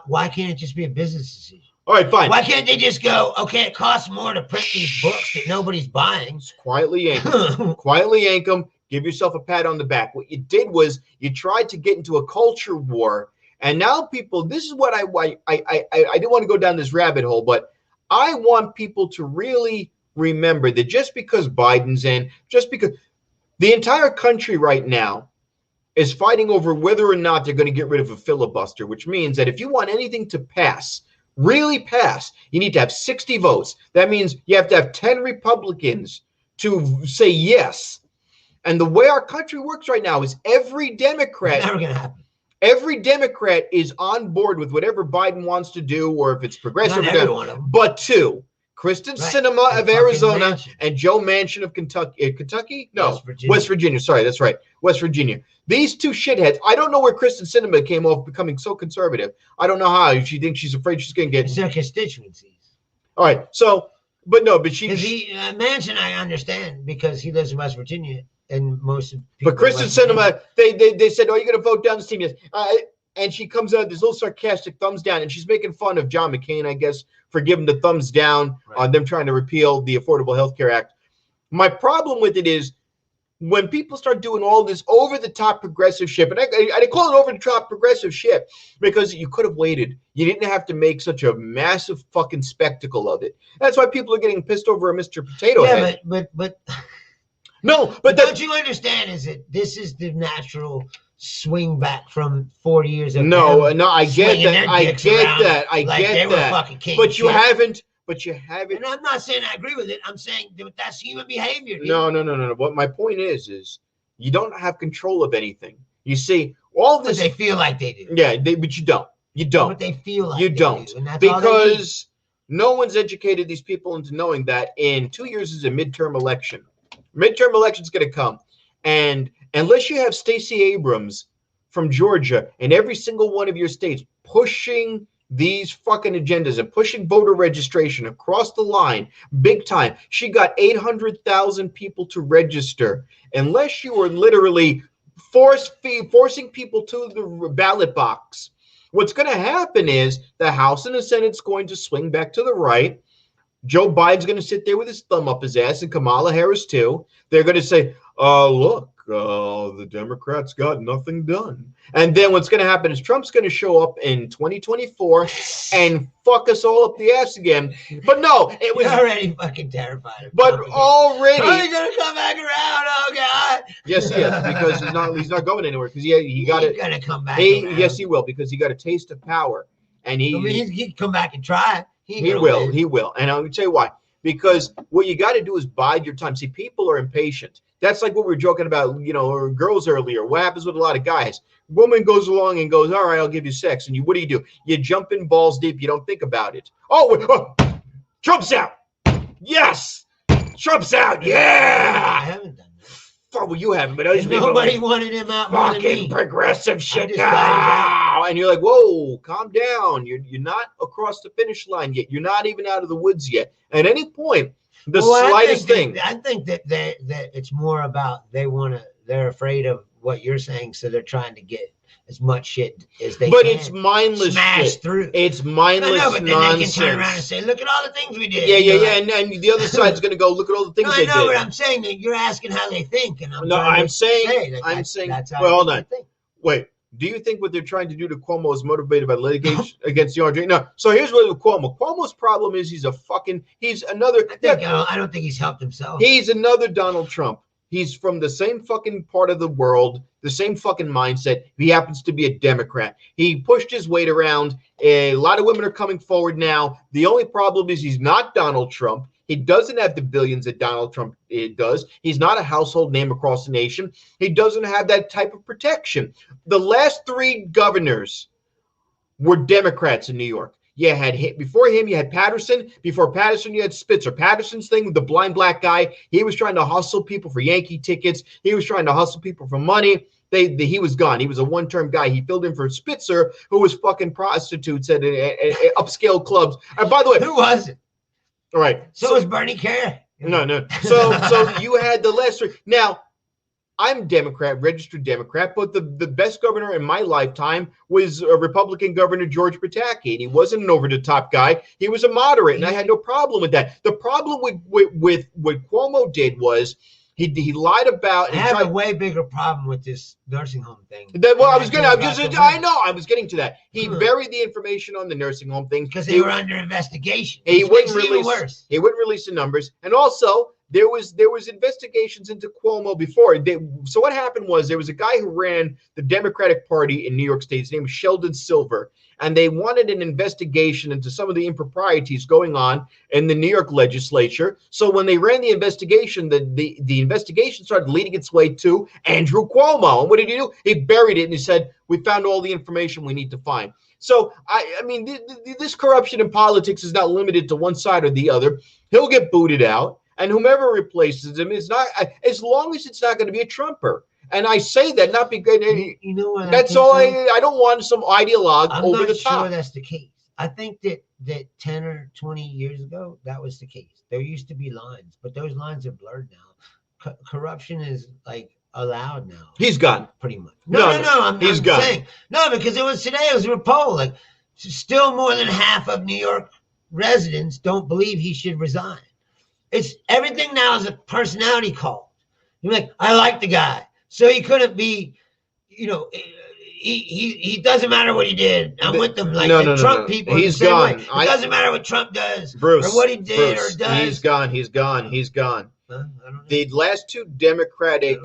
S2: why can't it just be a business decision?
S1: All right, fine.
S2: Why can't they just go, okay, it costs more to print these books that nobody's buying?
S1: Quietly yank them. Quietly yank them. Give yourself a pat on the back. What you did was you tried to get into a culture war. And now people, this is what I didn't want to go down this rabbit hole, but I want people to really remember that just because Biden's in, just because the entire country right now is fighting over whether or not they're going to get rid of a filibuster, which means that if you want anything to pass, really pass, you need to have 60 votes. That means you have to have 10 Republicans to say yes. And the way our country works right now is every Democrat.
S2: It's never going to happen.
S1: Every Democrat is on board with whatever Biden wants to do, or if it's progressive.
S2: Not every one of them.
S1: But 2, Kristen Sinema of Arizona
S2: Manchin.
S1: and Joe Manchin of Kentucky. Kentucky? No,
S2: West
S1: Virginia. Sorry, that's right. West Virginia. These 2 shitheads. I don't know where Kristen Sinema came off becoming so conservative. I don't know how. She thinks she's afraid she's going to get.
S2: It's their constituencies.
S1: All right. So, but she.
S2: Manchin, I understand because he lives in West Virginia. And most of
S1: but Kristen Sinema, they said, "Oh, you're going to vote down this team?" Yes. And she comes out this little sarcastic thumbs down, and she's making fun of John McCain, I guess, for giving the thumbs down on them trying to repeal the Affordable Health Care Act. My problem with it is when people start doing all this over-the-top progressive shit, and I call it over-the-top progressive shit because you could have waited. You didn't have to make such a massive fucking spectacle of it. That's why people are getting pissed over a Mr. Potato Head.
S2: But.
S1: No,
S2: but don't you understand? Is that this is the natural swing back from 40 years of
S1: I get that. I get that. But you haven't. And
S2: I'm not saying I agree with it. I'm saying that's human behavior. Dude.
S1: No. What my point is you don't have control of anything. You see, all this.
S2: But they feel like they do.
S1: Yeah, but you don't. You don't.
S2: But they feel like
S1: you don't.
S2: Do, and that's
S1: because no one's educated these people into knowing that in 2 years is a midterm election. Midterm election's going to come, and unless you have Stacey Abrams from Georgia in every single one of your states pushing these fucking agendas and pushing voter registration across the line big time, she got 800,000 people to register. Unless you are literally forcing people to the ballot box, what's going to happen is the House and the Senate's going to swing back to the right. Joe Biden's going to sit there with his thumb up his ass, and Kamala Harris too. They're going to say, look, the Democrats got nothing done. And then what's going to happen is Trump's going to show up in 2024 and fuck us all up the ass again. But no, it was
S2: You're already fucking terrified.
S1: But already.
S2: He's going to come back around. Oh, God.
S1: Yes, he is, because he's not going anywhere because he got it.
S2: He's going to come back.
S1: Yes, he will, because he got a taste of power. And
S2: he'd come back and try.
S1: He will. And I'll tell you why. Because what you got to do is bide your time. See, people are impatient. That's like what we were joking about, or girls earlier. What happens with a lot of guys? Woman goes along and goes, all right, I'll give you sex. And what do? You jump in balls deep. You don't think about it. Oh, Trump's out. Yes. Trump's out. Yeah.
S2: I haven't done that.
S1: Well, you haven't, but
S2: nobody wanted him out more than me.
S1: Fucking progressive shit now. And you're like, whoa, calm down. You're not across the finish line yet. You're not even out of the woods yet. At any point, slightest thing.
S2: I think that it's more about they're afraid of what you're saying, so they're trying to get as much shit as they can.
S1: But it's mindless shit.
S2: Through.
S1: It's mindless
S2: but then
S1: nonsense.
S2: They can turn around and say, look at all the things we did.
S1: Yeah. And the other side's going to go, look at all the things they did.
S2: I know, but I'm saying that you're asking how they think. And
S1: I'm saying,
S2: that's how
S1: well, hold on.
S2: think.
S1: Wait. Do you think what they're trying to do to Cuomo is motivated by litigation against the orange? No. So here's what with Cuomo. Cuomo's problem is he's another.
S2: I don't think he's helped himself.
S1: He's another Donald Trump. He's from the same fucking part of the world, the same fucking mindset. He happens to be a Democrat. He pushed his weight around. A lot of women are coming forward now. The only problem is he's not Donald Trump. He doesn't have the billions that Donald Trump does. He's not a household name across the nation. He doesn't have that type of protection. The last 3 governors were Democrats in New York. You had before him, you had Patterson. Before Patterson, you had Spitzer. Patterson's thing with the blind black guy, he was trying to hustle people for Yankee tickets. He was trying to hustle people for money. He was gone. He was a one-term guy. He filled in for Spitzer, who was fucking prostitutes at upscale clubs. And by the way,
S2: who was it?
S1: All right.
S2: So was Bernie Kerr.
S1: No. So you had the last 3. Now, I'm Democrat, registered Democrat, but the best governor in my lifetime was a Republican Governor George Pataki, and he wasn't an over-the-top guy. He was a moderate, and I had no problem with that. The problem with what Cuomo did was he lied about.
S2: I have a way bigger problem with this nursing home thing.
S1: I was getting to that. He buried the information on the nursing home thing
S2: because they were under investigation.
S1: He wouldn't release the numbers, and also. There was investigations into Cuomo before. So what happened was there was a guy who ran the Democratic Party in New York State. His name was Sheldon Silver, and they wanted an investigation into some of the improprieties going on in the New York legislature. So when they ran the investigation, the investigation started leading its way to Andrew Cuomo. And what did he do? He buried it and he said, "We found all the information we need to find." So I mean, this corruption in politics is not limited to one side or the other. He'll get booted out. And whomever replaces him is not, as long as it's not going to be a Trumper. And I say that not because
S2: you know what.
S1: That's all. I don't want some ideologue over the top.
S2: I'm not sure that's the case. I think that 10 or 20 years ago that was the case. There used to be lines, but those lines are blurred now. Corruption is like allowed now.
S1: He's gone,
S2: pretty much. No.
S1: He's gone.
S2: Saying, no, because it was a poll. Like, still more than half of New York residents don't believe he should resign. It's everything now is a personality call. You're like, I like the guy, so he couldn't be, he doesn't matter what he did. I'm with them. Like Trump people,
S1: he's gone.
S2: It doesn't matter what Trump does,
S1: Bruce,
S2: or what he did or does.
S1: He's gone. He's gone. The last 2 Democratic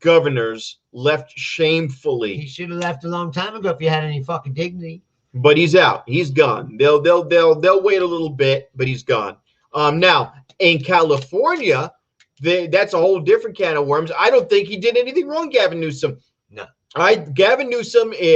S1: governors left shamefully.
S2: He should have left a long time ago if he had any fucking dignity.
S1: But he's out. He's gone. They'll wait a little bit, but he's gone. Now. In California, that's a whole different can of worms. I don't think he did anything wrong, Gavin Newsom.
S2: No.
S1: Gavin Newsom he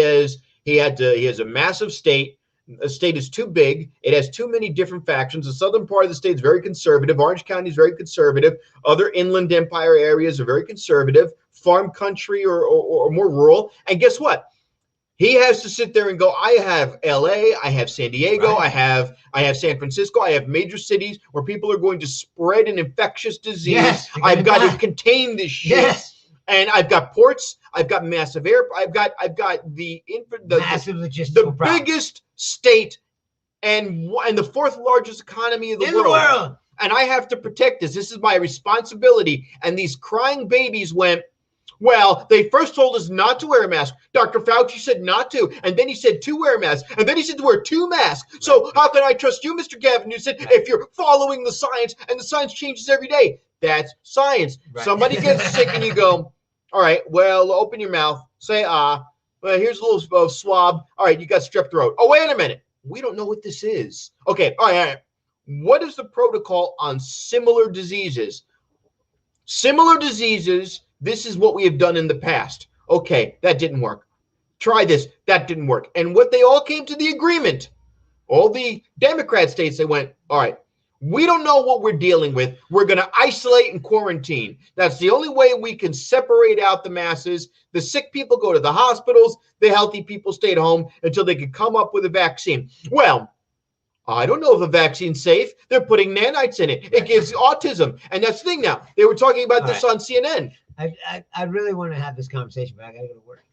S1: has a massive state. The state is too big. It has too many different factions. The southern part of the state is very conservative. Orange County is very conservative. Other inland empire areas are very conservative. Farm country or more rural. And guess what? He has to sit there and go, I have LA, I have San Diego, right. I have San Francisco, I have major cities where people are going to spread an infectious disease. Yes, I've got to contain this shit. Yes. And I've got ports, I've got massive I've got the
S2: massive logistical
S1: biggest state and the 4th largest economy in the world. And I have to protect this. This is my responsibility. And these crying babies went, well, they first told us not to wear a mask. Dr. Fauci said not to. And then he said to wear a mask. And then he said to wear 2 masks. So how can I trust you, Mr. Gavin Newsom, if you're following the science and the science changes every day? That's science. Right. Somebody gets sick and you go, all right, well, open your mouth. Say, well, here's a little swab. All right, you got strep throat. Oh, wait a minute. We don't know what this is. Okay, all right. What is the protocol on similar diseases? Similar diseases. This is what we have done in the past. Okay, that didn't work. Try this. That didn't work. And what they all came to the agreement, all the Democrat states, they went, all right, we don't know what we're dealing with. We're going to isolate and quarantine. That's the only way we can separate out the masses. The sick people go to the hospitals. The healthy people stay at home until they can come up with a vaccine. Well, I don't know if the vaccine's safe. They're putting nanites in it. It gives autism. And that's the thing now. They were talking about this on CNN.
S2: I really want to have this conversation, but I got to go to work.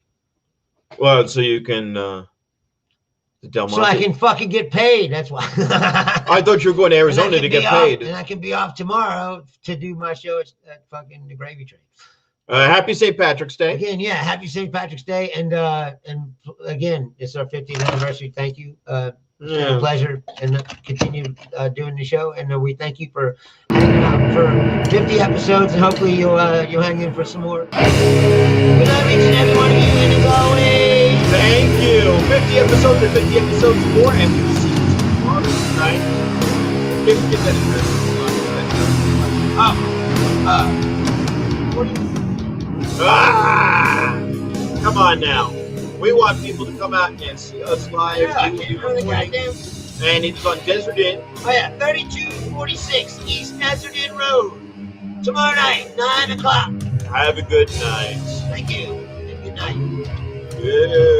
S1: Well, so you can Del Monte.
S2: So I can fucking get paid. That's why.
S1: I thought you were going to Arizona to get paid.
S2: And I can be off tomorrow to do my show at fucking the Gravy Train.
S1: Happy St. Patrick's Day.
S2: Again, yeah, happy St. Patrick's Day, and again, it's our 50th anniversary. Thank you. It's been a pleasure, and continue doing the show. And we thank you for hanging out for 50 episodes, and hopefully you'll hang in for some more. We love each and every one of you, and as always,
S1: thank you. 50 episodes and 50 episodes more, and we will see you tomorrow night. Get that come on now. We want people to come out and see us live.
S2: yeah, I can't remember the goddamn.
S1: And it's on Desert Inn.
S2: Oh yeah, 3246 East Desert Inn Road. Tomorrow night, 9 o'clock.
S1: Have a good night.
S2: Thank you, and good night.
S1: Good.